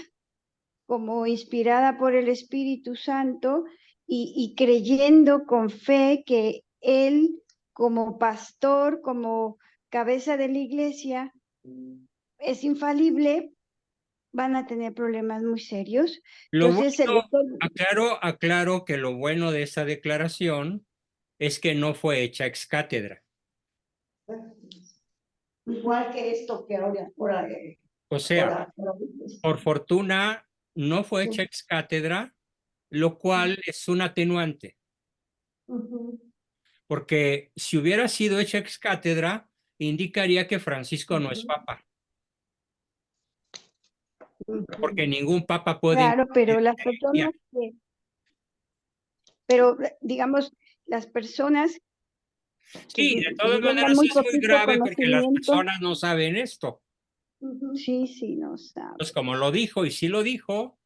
como inspirada por el Espíritu Santo y creyendo con fe que Él como pastor, como cabeza de la iglesia, es infalible, van a tener problemas muy serios. Lo bueno, Entonces, aclaro que lo bueno de esa declaración es que no fue hecha ex cátedra. Igual que esto que ahora, O sea, por fortuna no fue hecha ex cátedra, lo cual es un atenuante, porque si hubiera sido hecha ex cátedra, indicaría que Francisco no es papa, porque ningún papa puede claro, pero influir las en la iglesia. personas pero digamos, las personas Sí, de todas tengan maneras muy es muy poquito grave porque las conocimiento, personas no saben esto. sí, sí, no saben. Pues como lo dijo y sí lo dijo,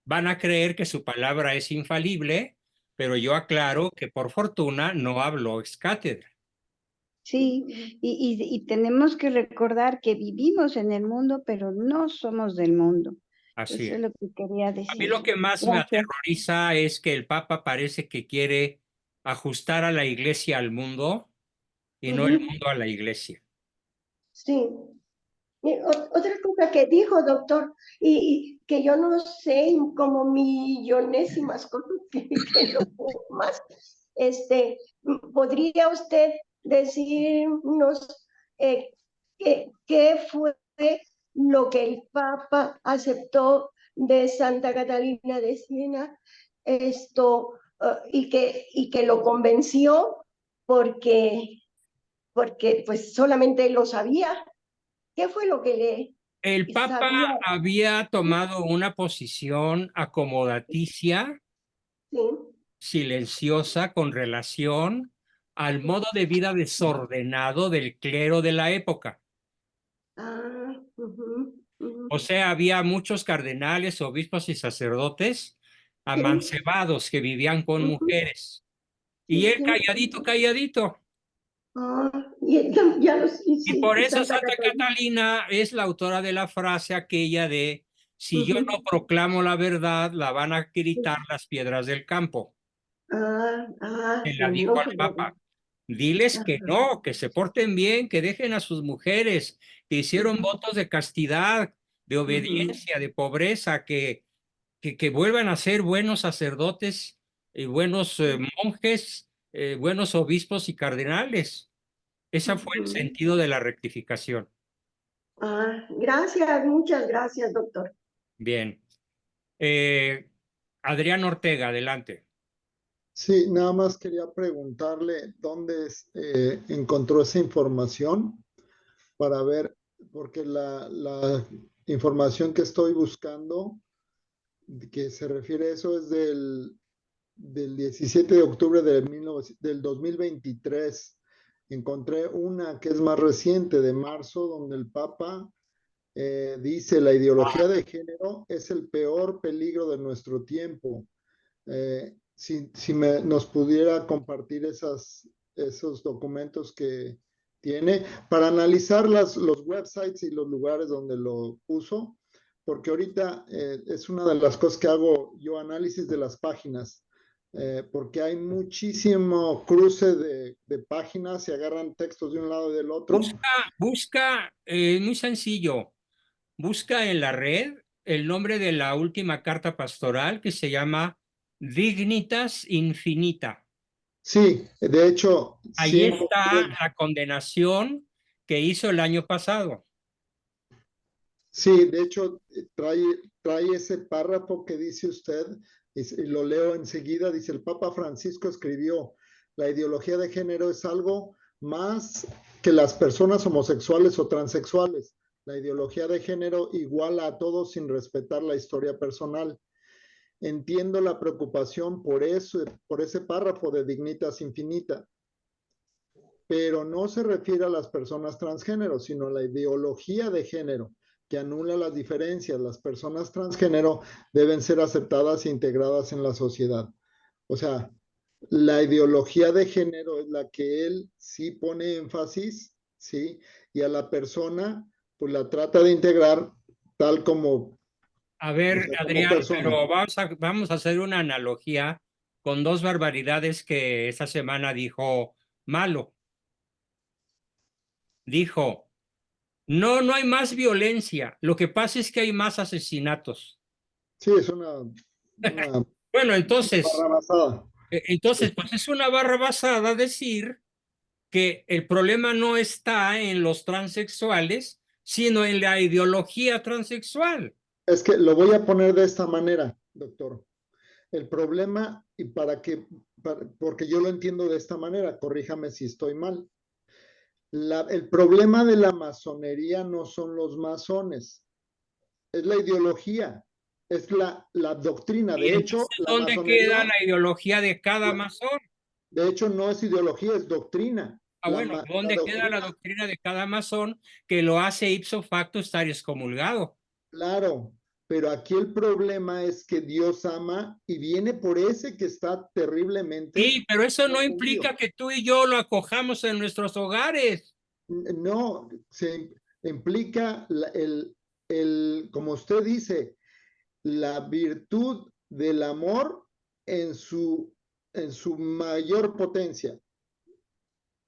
van a creer que su palabra es infalible, pero yo aclaro que por fortuna no habló ex cátedra. Sí, y tenemos que recordar que vivimos en el mundo, pero no somos del mundo. Así Eso es. es lo que quería A mí decir. lo que más me Gracias. aterroriza es que el Papa parece que quiere ajustar a la iglesia al mundo y no el mundo a la iglesia. Sí. Otra cosa que dijo, doctor, y que yo no sé, como millonésimas cosas que no puedo más, ¿podría usted decirnos qué fue lo que el Papa aceptó de Santa Catalina de Siena, y que lo convenció porque pues solamente él lo sabía? ¿Qué fue lo que El le Papa sabía? había tomado una posición acomodaticia, Sí. silenciosa, con relación al modo de vida desordenado del clero de la época. Ah, O sea, había muchos cardenales, obispos y sacerdotes sí, amancebados que vivían con mujeres. Y sí, él sí. calladito, calladito. Ya los, y Y sí, por y eso Santa Santa Catalina. Catalina es la autora de la frase aquella de, si yo no proclamo la verdad, la van a gritar las piedras del campo. Se Sí, la dijo no, al pues, Papa. Diles que ajá, no, que se porten bien, que dejen a sus mujeres, que hicieron votos de castidad, de ujú, obediencia, de pobreza, que vuelvan a ser buenos sacerdotes, buenos monjes, buenos obispos y cardenales. Ese fue el ujú. sentido de la rectificación. Gracias, muchas gracias, doctor. Bien. Adrián Ortega, adelante. Sí, nada más quería preguntarle dónde encontró esa información para ver, porque la información que estoy buscando, que se refiere a eso, es del 17 de octubre del 2023. Encontré una que es más reciente, de marzo, donde el Papa dice, la ideología de género es el peor peligro de nuestro tiempo. Si nos pudiera compartir esos documentos que tiene para analizar los websites y los lugares donde lo puso, porque ahorita es una de las cosas que hago yo, análisis de las páginas, porque hay muchísimo cruce de páginas, se agarran textos de un lado y del otro. Busca, muy sencillo, busca en la red el nombre de la última carta pastoral que se llama Dignitas Infinita. Sí, de hecho, sí Ahí está encontré. la condenación que hizo el año pasado. Sí, de hecho, trae ese párrafo que dice usted, y lo leo enseguida, dice, el Papa Francisco escribió, la ideología de género es algo más que las personas homosexuales o transexuales. La ideología de género iguala a todos sin respetar la historia personal. Entiendo la preocupación por eso, por ese párrafo de Dignitas Infinita, pero no se refiere a las personas transgénero, sino a la ideología de género, que anula las diferencias. Las personas transgénero deben ser aceptadas e integradas en la sociedad. O sea, la ideología de género es la que él sí pone énfasis, ¿sí? Y a la persona, pues la trata de integrar tal como, A o ver, sea, como Adrián, persona. pero vamos a hacer una analogía con dos barbaridades que esta semana dijo Malo. Dijo, no, no hay más violencia. Lo que pasa es que hay más asesinatos. Sí, es una Bueno, entonces, barrabasada. pues es una barra basada decir que el problema no está en los transexuales, sino en la ideología transexual. Es que lo voy a poner de esta manera, doctor. El problema, y porque yo lo entiendo de esta manera, corríjame si estoy mal. El problema de la masonería no son los masones, es la ideología, es la doctrina. Y De hecho, entonces, ¿dónde queda la ideología de cada la- masón? de hecho, no es ideología, es doctrina. Bueno, La ¿dónde queda la doctrina, doctrina de cada masón que lo hace ipso facto estar excomulgado? claro, pero aquí el problema es que Dios ama y viene por ese que está terriblemente Sí, pero eso no confundido. implica que tú y yo lo acojamos en nuestros hogares. No, se implica como usted dice, la virtud del amor en en su mayor potencia.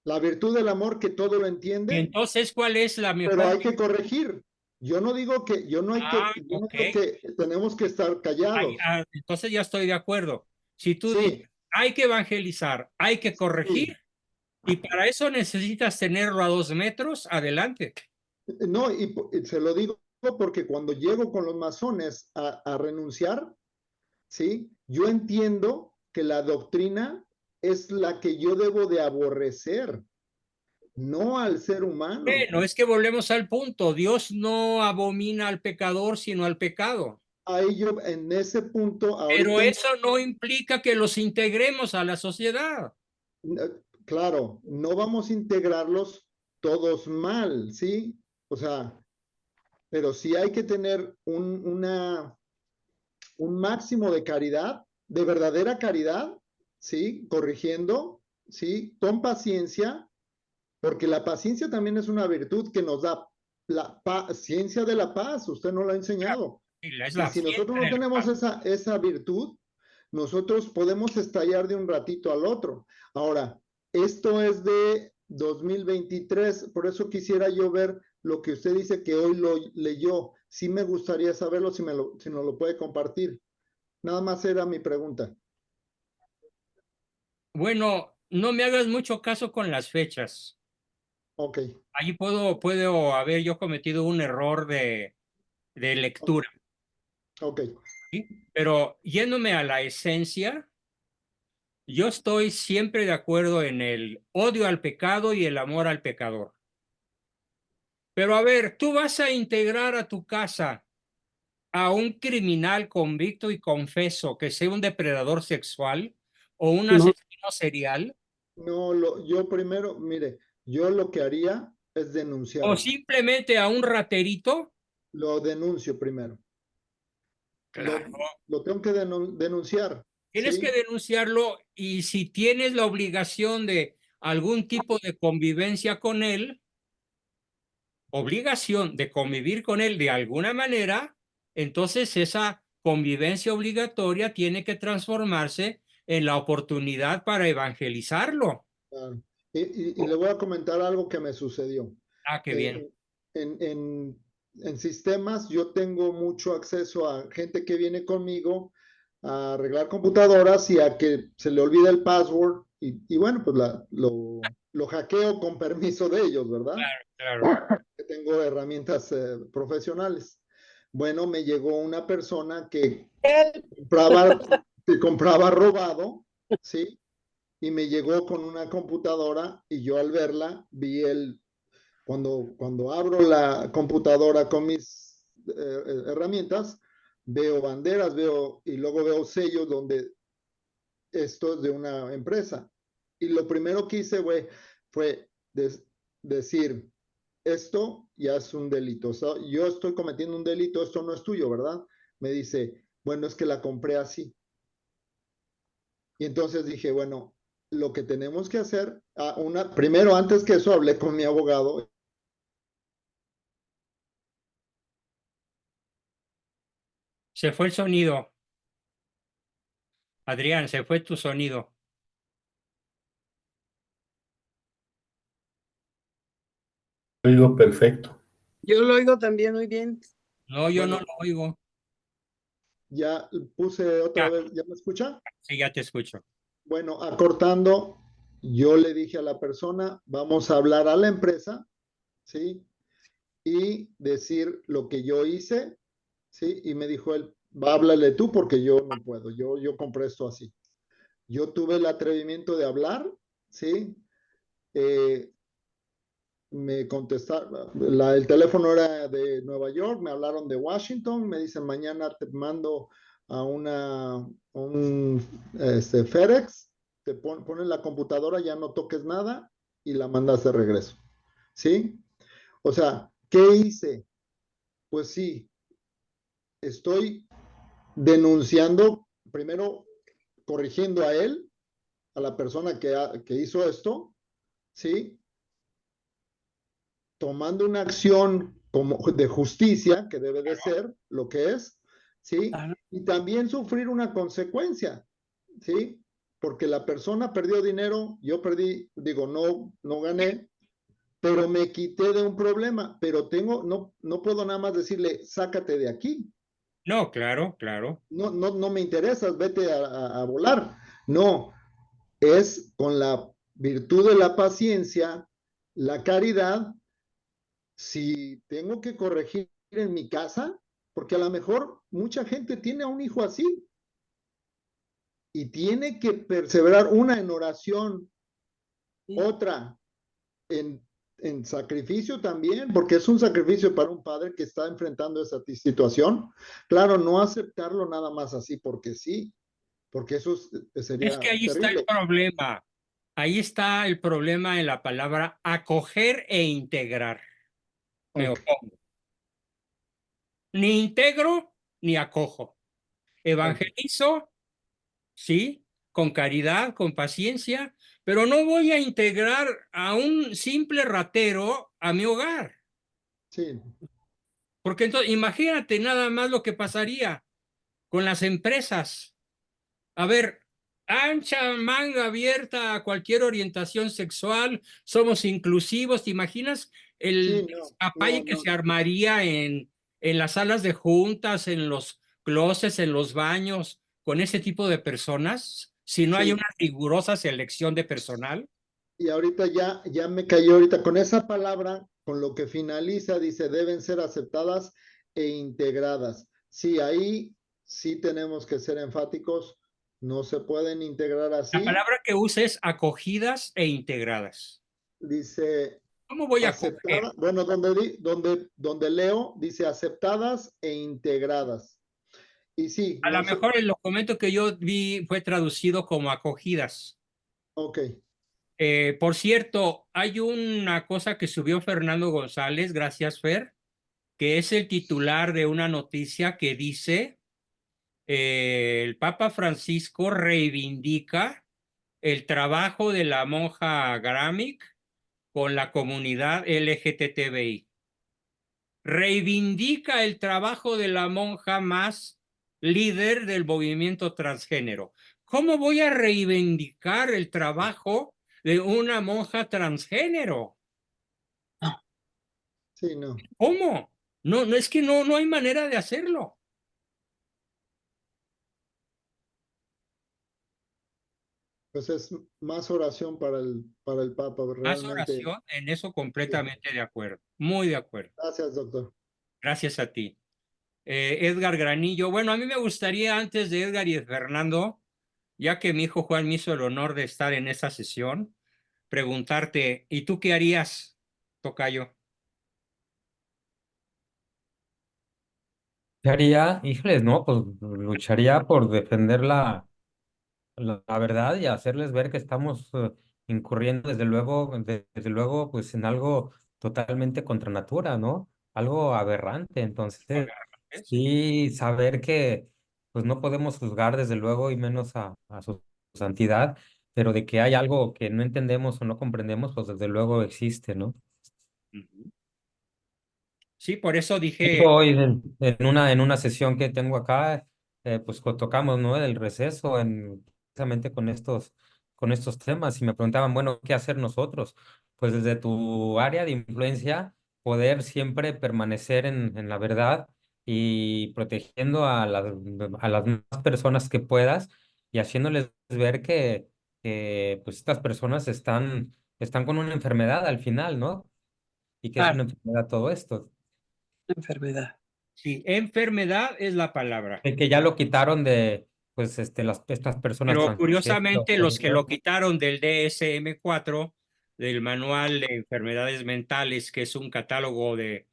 La virtud del amor que todo lo Y entiende, entonces, ¿cuál es la pero mejor? hay que corregir. Yo no digo que, yo no Ok. digo que tenemos que estar callados. Entonces ya estoy de acuerdo. Si tú dices, Sí, hay que evangelizar, hay que corregir, sí. y para eso necesitas tenerlo a 2 metros, adelante. No, y se lo digo porque cuando llego con los masones a renunciar, ¿sí? Yo entiendo que la doctrina es la que yo debo de aborrecer, no al ser humano. No es que volvemos al punto. Dios no abomina al pecador, sino al pecado. Ahí yo, en ese punto, Pero ahorita, eso no implica que los integremos a la sociedad. claro, no vamos a integrarlos todos mal, ¿sí? O sea, pero sí hay que tener un máximo de caridad, de verdadera caridad, ¿sí? Corrigiendo, ¿sí? Con paciencia, porque la paciencia también es una virtud que nos da la ciencia de la paz, usted nos lo ha enseñado. Es Y la si nosotros ciencia no de la tenemos paz. esa virtud, nosotros podemos estallar de un ratito al otro. Ahora, esto es de 2023, por eso quisiera yo ver lo que usted dice que hoy lo leyó. Sí me gustaría saberlo si nos lo puede compartir. Nada más era mi pregunta. Bueno, no me hagas mucho caso con las fechas. Ok, Ahí puedo haber yo cometido un error de lectura, ok. ¿sí? Pero yéndome a la esencia, yo estoy siempre de acuerdo en el odio al pecado y el amor al pecador. Pero a ver, tú vas a integrar a tu casa a un criminal convicto y confeso que sea un depredador sexual o un No. asesino serial, No, yo primero, mire, yo lo que haría es o denunciarlo. simplemente a un raterito. Lo denuncio primero. Lo, Claro. lo tengo que denunciar, Tienes que ¿sí? denunciarlo y si tienes la obligación de algún tipo de convivencia con él, obligación de convivir con él de alguna manera, entonces esa convivencia obligatoria tiene que transformarse en la oportunidad para evangelizarlo. Claro. Y le voy a comentar algo que me sucedió. Ah, qué bien. Eh, en sistemas yo tengo mucho acceso a gente que viene conmigo a arreglar computadoras y a que se le olvida el password y bueno, pues lo hackeo con permiso de ellos, ¿verdad? Claro. Que tengo herramientas profesionales. Bueno, me llegó una persona compraba, que compraba robado, ¿sí? Y me llegó con una computadora y yo al verla vi cuando abro la computadora con mis herramientas, veo banderas, y luego veo sellos donde esto es de una empresa. Y lo primero que hice fue decir, esto ya es un delito. O sea, yo estoy cometiendo un delito, esto no es tuyo, ¿verdad? Me dice, bueno, es que la compré así. Y entonces dije, bueno, lo que tenemos que hacer, primero, antes que eso, hablé con mi abogado. Se fue el sonido. Adrián, se fue tu sonido. Oigo perfecto. Yo lo oigo también muy bien. No, yo no Bueno, lo oigo. ya puse otra Ya, vez, ¿ya me escucha? sí, ya te escucho. Bueno, acortando, yo le dije a la persona, vamos a hablar a la empresa, ¿sí? Y decir lo que yo hice, ¿sí? Y me dijo él, háblale tú porque yo no puedo, yo compré esto así. Yo tuve el atrevimiento de hablar, ¿sí? Eh, me contestaron, el teléfono era de Nueva York, me hablaron de Washington, me dicen mañana te mando a un FedEx, te pones la computadora, ya no toques nada y la mandas de regreso. ¿Sí? O sea, ¿qué hice? Pues sí, estoy denunciando, primero corrigiendo a él, a la persona que hizo esto, ¿sí? Tomando una acción como de justicia, que debe de ser lo que es, ¿sí? Y también sufrir una consecuencia, ¿sí? Porque la persona perdió dinero, yo perdí, digo, no gané, pero me quité de un problema, pero no puedo nada más decirle, sácate de aquí. No, claro. No me interesas, vete a volar. No, es con la virtud de la paciencia, la caridad, si tengo que corregir en mi casa, porque a lo mejor mucha gente tiene a un hijo así y tiene que perseverar una en oración, otra en sacrificio también, porque es un sacrificio para un padre que está enfrentando esa situación. Claro, no aceptarlo nada más así porque sí, porque eso Es sería que ahí está el terrible. problema. Ahí está el problema en la palabra acoger e integrar. Me Ok, opongo. Ni integro ni acojo. ok. Evangelizo, sí, con caridad, con paciencia, pero no voy a integrar a un simple ratero a mi hogar. Sí, Porque entonces, imagínate nada más lo que pasaría con las empresas. A ver, ancha manga abierta a cualquier orientación sexual, somos inclusivos. ¿Te imaginas sí, el no, apalle que no. se armaría en las salas de juntas, en los closets, en los baños, con ese tipo de personas? Si no hay Sí, una rigurosa selección de personal. y ahorita ya me cayó ahorita con esa palabra, con lo que finaliza, dice, deben ser aceptadas e integradas. Sí, ahí sí tenemos que ser enfáticos, no se pueden integrar La así. palabra que usa es acogidas e integradas. Dice, ¿Cómo voy a acoger? aceptada, bueno, donde leo, dice aceptadas e integradas. Y sí, A lo no sé, mejor el documento que yo vi fue traducido como acogidas. ok, Por cierto, hay una cosa que subió Fernando González, gracias Fer, que es el titular de una noticia que dice, el Papa Francisco reivindica el trabajo de la monja Gramic con la comunidad LGTBI. Reivindica el trabajo de la monja más líder del movimiento transgénero. ¿Cómo voy a reivindicar el trabajo de una monja transgénero? sí, no. ¿Cómo? No, no es que no hay manera de hacerlo. Pues es más oración para el Papa, Más realmente. oración, en eso Sí. completamente de acuerdo. Muy de acuerdo. Gracias, doctor. Gracias a ti. Edgar Granillo. Bueno, a mí me gustaría antes de Edgar y de Fernando, ya que mi hijo Juan me hizo el honor de estar en esta sesión, preguntarte, ¿y tú qué harías, tocayo? ¿Qué haría? Híjoles, no, pues lucharía por defender la verdad y hacerles ver que estamos incurriendo desde luego, pues en algo totalmente contra natura, ¿no? Algo aberrante. Entonces, ¿Es? sí, saber que pues no podemos juzgar desde luego y menos a su santidad, pero de que hay algo que no entendemos o no comprendemos, pues desde luego existe, ¿no? Ujú. Sí, por eso De dije, hecho, hoy en una sesión que tengo acá, pues tocamos, ¿no? El receso precisamente con estos temas y me preguntaban, bueno, ¿qué hacer nosotros? Pues desde tu área de influencia, poder siempre permanecer en la verdad y protegiendo a las más personas que puedas y haciéndoles ver que pues estas personas están con una enfermedad al final, ¿no? Y que es Claro, una enfermedad todo esto. enfermedad. sí, enfermedad es la palabra. Que ya lo quitaron de, pues, estas personas Pero transgénero, curiosamente, todo los que lo eso. quitaron del DSM-4, del Manual de Enfermedades Mentales, que es un catálogo de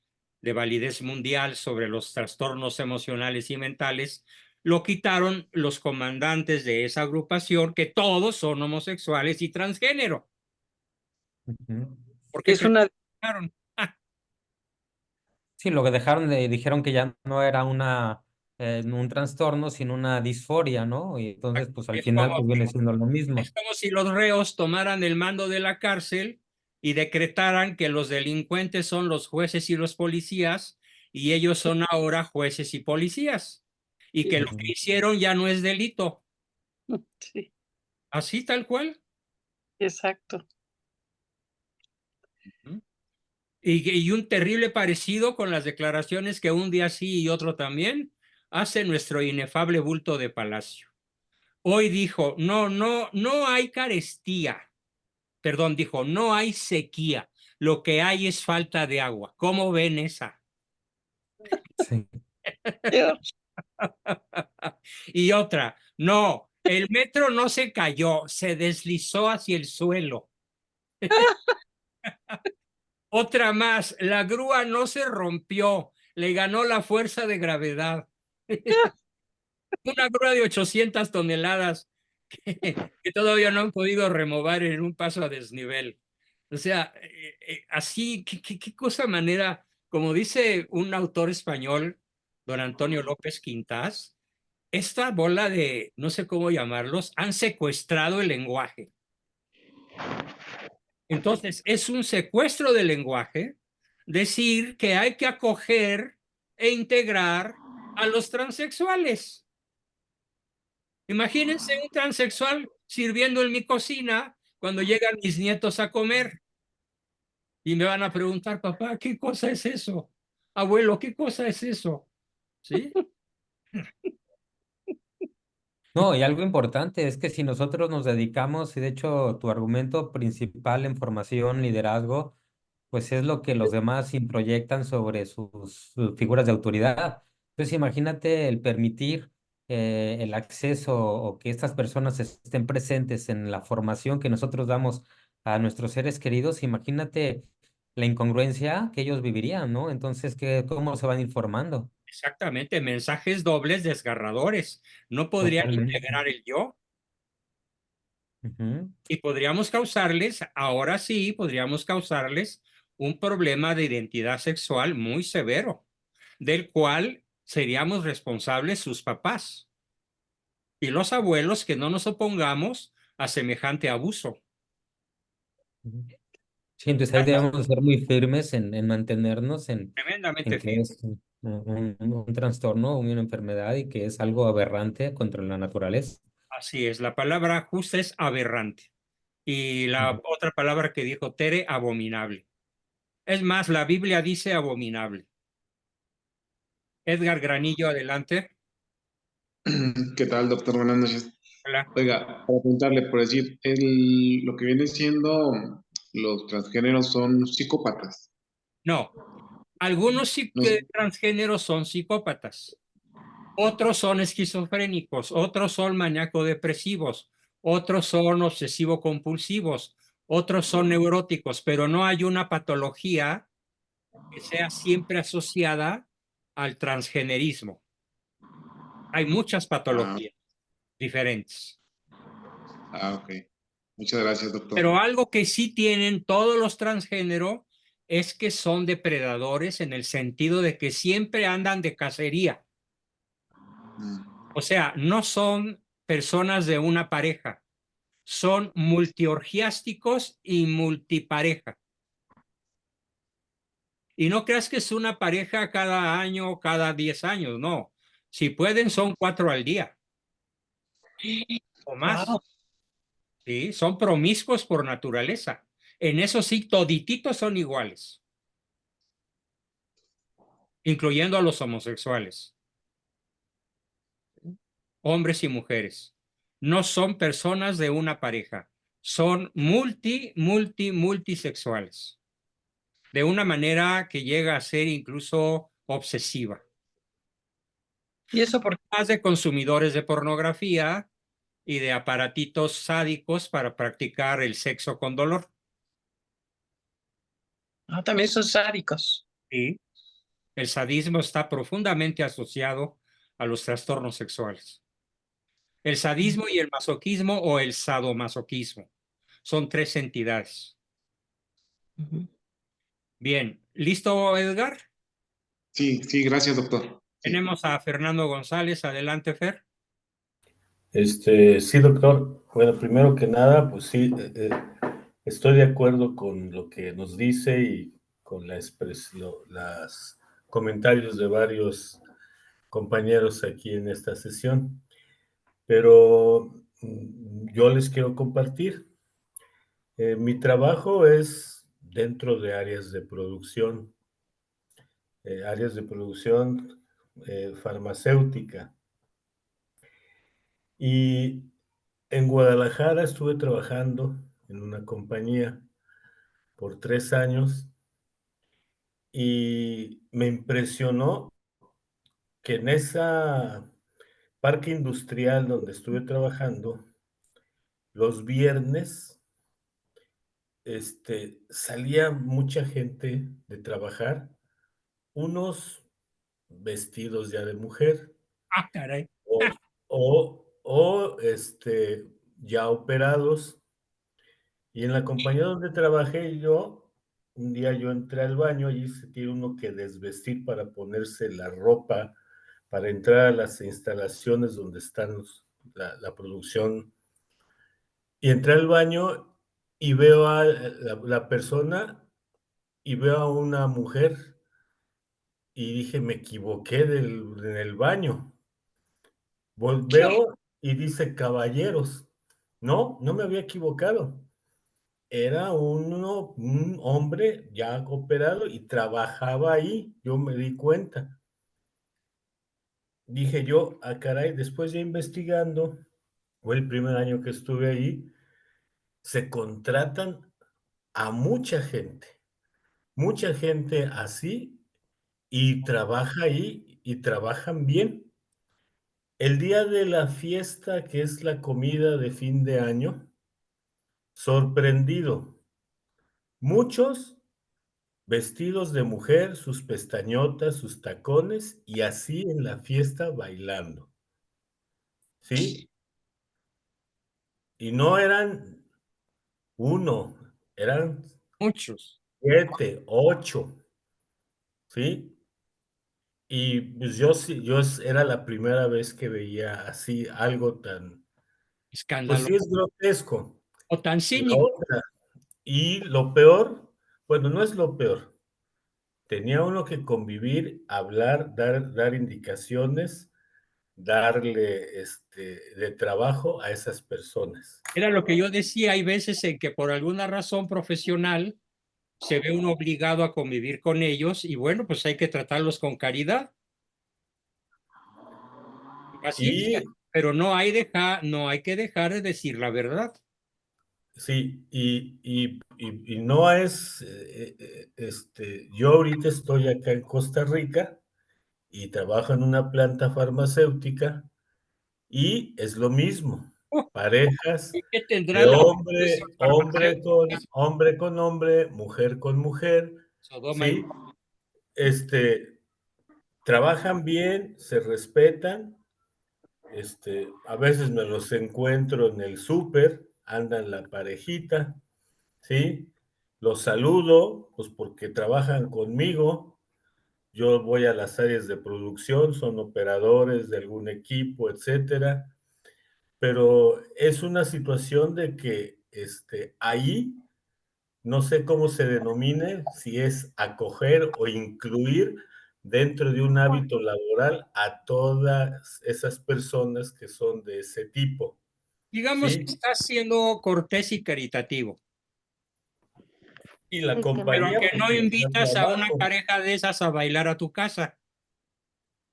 validez mundial sobre los trastornos emocionales y mentales, lo quitaron los comandantes de esa agrupación, que todos son homosexuales y transgénero. Ujú. ¿Por qué Es crees que una, lo quitaron? Ah, Sí, lo que dijeron que ya no era un trastorno, sino una disforia, ¿no? Y entonces, pues al es final, como pues viene siendo lo Es mismo. como si los reos tomaran el mando de la cárcel y decretaran que los delincuentes son los jueces y los policías y ellos son ahora jueces y policías y que lo que Ujú. hicieron ya no es delito. sí, Así tal cual. exacto. Y un terrible parecido con las declaraciones que un día sí y otro también hace nuestro inefable bulto de Palacio. Hoy dijo, no hay carestía. Perdón, dijo, no hay sequía, lo que hay es falta de agua. ¿Cómo ven esa? Sí. Dios, Y otra, no, el metro no se cayó, se deslizó hacia el suelo. Otra más, la grúa no se rompió, le ganó la fuerza de gravedad. Una grúa de 800 toneladas que todavía no han podido remover en un paso a desnivel. O sea, así, qué cosa manera, como dice un autor español, don Antonio López Quintás, esta bola de, no sé cómo llamarlos, han secuestrado el lenguaje. Entonces, es un secuestro del lenguaje decir que hay que acoger e integrar a los transexuales. Imagínense un transexual sirviendo en mi cocina cuando llegan mis nietos a comer y me van a preguntar, papá, ¿qué cosa es eso? Abuelo, ¿qué cosa es eso? ¿Sí? No, y algo importante es que si nosotros nos dedicamos, y de hecho tu argumento principal en formación, liderazgo, pues es lo que los demás introyectan sobre sus figuras de autoridad. Entonces imagínate el permitir el acceso o que estas personas estén presentes en la formación que nosotros damos a nuestros seres queridos, imagínate la incongruencia que ellos vivirían, ¿no? Entonces, ¿cómo se van informando? Exactamente, mensajes dobles desgarradores. No podrían Totalmente. integrar el yo Ujú. y podríamos causarles, ahora sí, podríamos causarles un problema de identidad sexual muy severo, del cual seríamos responsables sus papás y los abuelos que no nos opongamos a semejante abuso. Ujú. Sí, entonces ahí debemos ser muy firmes en mantenernos en Tremendamente que firme. es un trastorno, una enfermedad y que es algo aberrante contra la naturaleza. Así es, la palabra justa es aberrante. Y la Ujú. otra palabra que dijo Tere, abominable. Es más, la Biblia dice abominable. Edgar Granillo, adelante. ¿Qué tal, doctor? Buenas noches. Hola. Oiga, para preguntarle, por decir, lo que viene siendo los transgéneros son psicópatas. No, algunos No, transgéneros son psicópatas, otros son esquizofrénicos, otros son maníaco-depresivos, otros son obsesivo-compulsivos, otros son neuróticos, pero no hay una patología que sea siempre asociada al transgenerismo. Hay muchas ah, patologías diferentes. ok. Muchas gracias, doctor. Pero algo que sí tienen todos los transgénero es que son depredadores en el sentido de que siempre andan de cacería. Mm, O sea, no son personas de una pareja, son multiorgiásticos y multipareja. Y no creas que es una pareja cada año o cada 10 años, no. Si pueden, son 4 al día o más. Wow. ¿Sí? Son promiscuos por naturaleza. En eso sí, todititos son iguales, incluyendo a los homosexuales, hombres y mujeres. No son personas de una pareja, son multisexuales, de una manera que llega a ser incluso obsesiva. ¿Y eso por Más de consumidores de pornografía y de aparatitos sádicos para practicar el sexo con dolor. también son sádicos? Sí. El sadismo está profundamente asociado a los trastornos sexuales. El sadismo y el masoquismo o el sadomasoquismo son 3 entidades. Ujú. Bien, ¿listo, Edgar? sí, sí, gracias, doctor. Sí. Tenemos a Fernando González. Adelante, Fer. Sí, doctor. Bueno, primero que nada, pues sí, estoy de acuerdo con lo que nos dice y con la expresión, los comentarios de varios compañeros aquí en esta sesión, pero yo les quiero compartir. Mi trabajo es dentro de áreas de producción farmacéutica. Y en Guadalajara estuve trabajando en una compañía por 3 años y me impresionó que en esa parque industrial donde estuve trabajando, los viernes, salía mucha gente de trabajar, unos vestidos ya de mujer Ah, caray. o ya operados. Y en la compañía donde trabajé yo, un día yo entré al baño y se tiene uno que desvestir para ponerse la ropa para entrar a las instalaciones donde están la producción. Y entré al baño y veo a la persona y veo a una mujer y dije, me equivoqué en el baño. Veo y dice caballeros. No, no me había equivocado. Era un hombre ya operado y trabajaba ahí. Yo me di cuenta. Dije yo, ah, caray, después ya investigando, fue el primer año que estuve ahí, se contratan a mucha gente así, y trabaja ahí y trabajan bien. El día de la fiesta, que es la comida de fin de año, sorprendido, muchos vestidos de mujer, sus pestañotas, sus tacones, y así en la fiesta bailando, ¿sí? Y no eran uno, eran Muchos. 7, 8, ¿sí? Y pues yo sí, era la primera vez que veía así algo tan, pues Escándalo. sí es grotesco. O tan La cínico. otra, y lo peor, bueno, no es lo peor, tenía uno que convivir, hablar, dar indicaciones, darle de trabajo a esas personas. Era lo que yo decía, hay veces en que por alguna razón profesional se ve uno obligado a convivir con ellos y bueno, pues hay que tratarlos con caridad y paciencia, Y pero no hay que dejar de decir la verdad. sí, y no es, yo ahorita estoy acá en Costa Rica y trabajo en una planta farmacéutica y es lo mismo, Oh, parejas ¿y qué de tendrán las empresas farmacéuticas? hombre con hombre, mujer con mujer, Sodoma y ¿sí? Trabajan bien, se respetan, a veces me los encuentro en el súper, andan la parejita, ¿sí? Los saludo, pues porque trabajan conmigo. Yo voy a las áreas de producción, son operadores de algún equipo, etcétera. Pero es una situación de que ahí no sé cómo se denomine, si es acoger o incluir dentro de un hábito laboral a todas esas personas que son de ese tipo, digamos que ¿sí? estás siendo cortés y caritativo, Y la Es que pero compañía, que pues no les da invitas a una trabajo. pareja de esas a bailar a tu casa.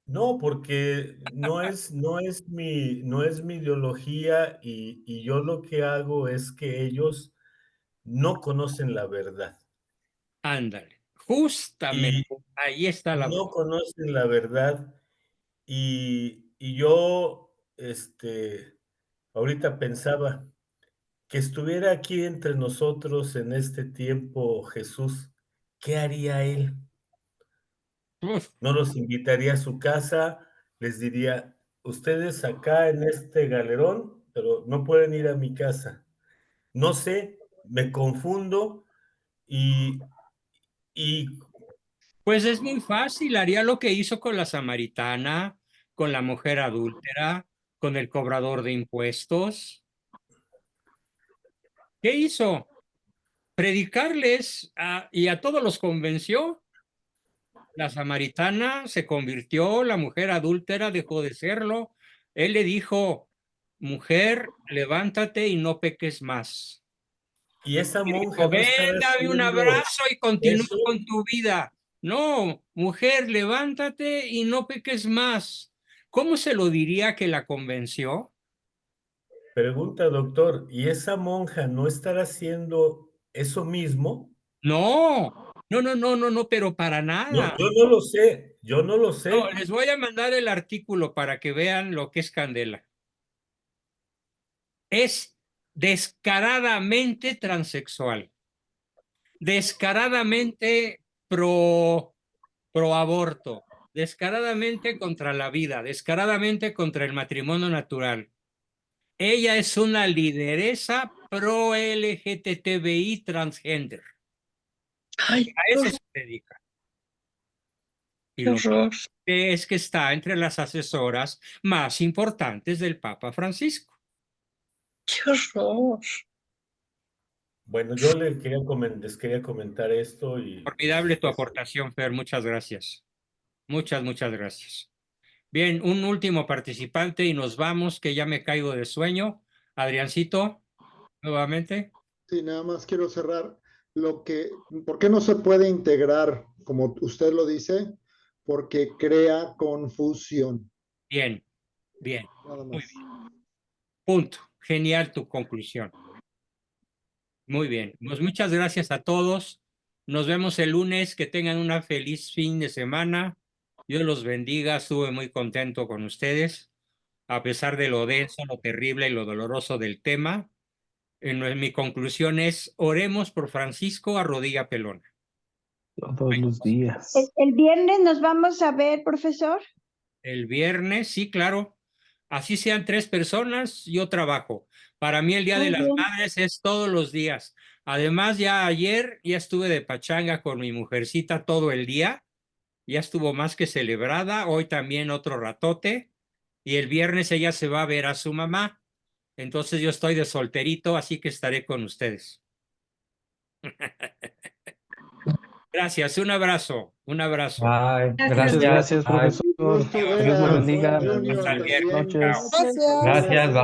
No, porque no es mi ideología y yo lo que hago es que ellos no conocen la verdad. Ándale, Y justamente, ahí está la no verdad. conocen la verdad. Y yo, ahorita pensaba que estuviera aquí entre nosotros en este tiempo Jesús, ¿qué haría él? Uf, No los invitaría a su casa, les diría, ustedes acá en este galerón, pero no pueden ir a mi casa. No sé, me confundo y, y, pues es muy fácil, haría lo que hizo con la samaritana, con la mujer adúltera, con el cobrador de impuestos. ¿Qué hizo? Predicarles y a todos los convenció. La samaritana se convirtió, la mujer adúltera dejó de serlo. Él le dijo, mujer, levántate y no peques más. y esa Y monja dijo, no ven, estará dame un haciendo abrazo y continúa eso. con tu vida. No, mujer, levántate y no peques más. ¿Cómo se lo diría que la convenció? Pregunta, doctor, ¿y esa monja no estará haciendo eso mismo? No, no, no, no, no, no, pero para No, nada. yo no lo sé, yo no lo No, sé. les voy a mandar el artículo para que vean lo que es Candela. Es descaradamente transexual, descaradamente pro aborto, descaradamente contra la vida, descaradamente contra el matrimonio natural. Ella es una lideresa pro LGTBI transgender. Ay, A eso se dedica. Y qué lo horror. es que está entre las asesoras más importantes del Papa Francisco. ¡Qué horror! Bueno, yo les quería comentar esto y Formidable tu pues, aportación, Fer. Muchas gracias. Muchas gracias. Bien, un último participante y nos vamos, que ya me caigo de sueño. Adriancito, nuevamente. Sí, nada más quiero cerrar ¿por qué no se puede integrar, como usted lo dice? Porque crea confusión. Bien, bien. Nada Muy más. bien. Punto. Genial tu conclusión. Muy bien. Pues muchas gracias a todos. Nos vemos el lunes. Que tengan una feliz fin de semana. Dios los bendiga. Estuve muy contento con ustedes. A pesar de lo denso, lo terrible y lo doloroso del tema. Mi conclusión es, oremos por Francisco a rodilla pelona. Todos los días. El viernes nos vamos a ver, profesor. El viernes, sí, claro. Así sean 3 personas, yo trabajo. Para mí el Día de Muy las bien. Madres es todos los días. Además, ya ayer ya estuve de pachanga con mi mujercita todo el día. Ya estuvo más que celebrada. Hoy también otro ratote. Y el viernes ella se va a ver a su mamá. Entonces yo estoy de solterito, así que estaré con ustedes. Gracias, un abrazo, un abrazo. Bye. Muchas Gracias. gracias, Bye. profesor. Gusto Dios lo ver, bendiga. Juan Junior, Hasta el viernes. también. Chao. Gracias. Gracias. Bye.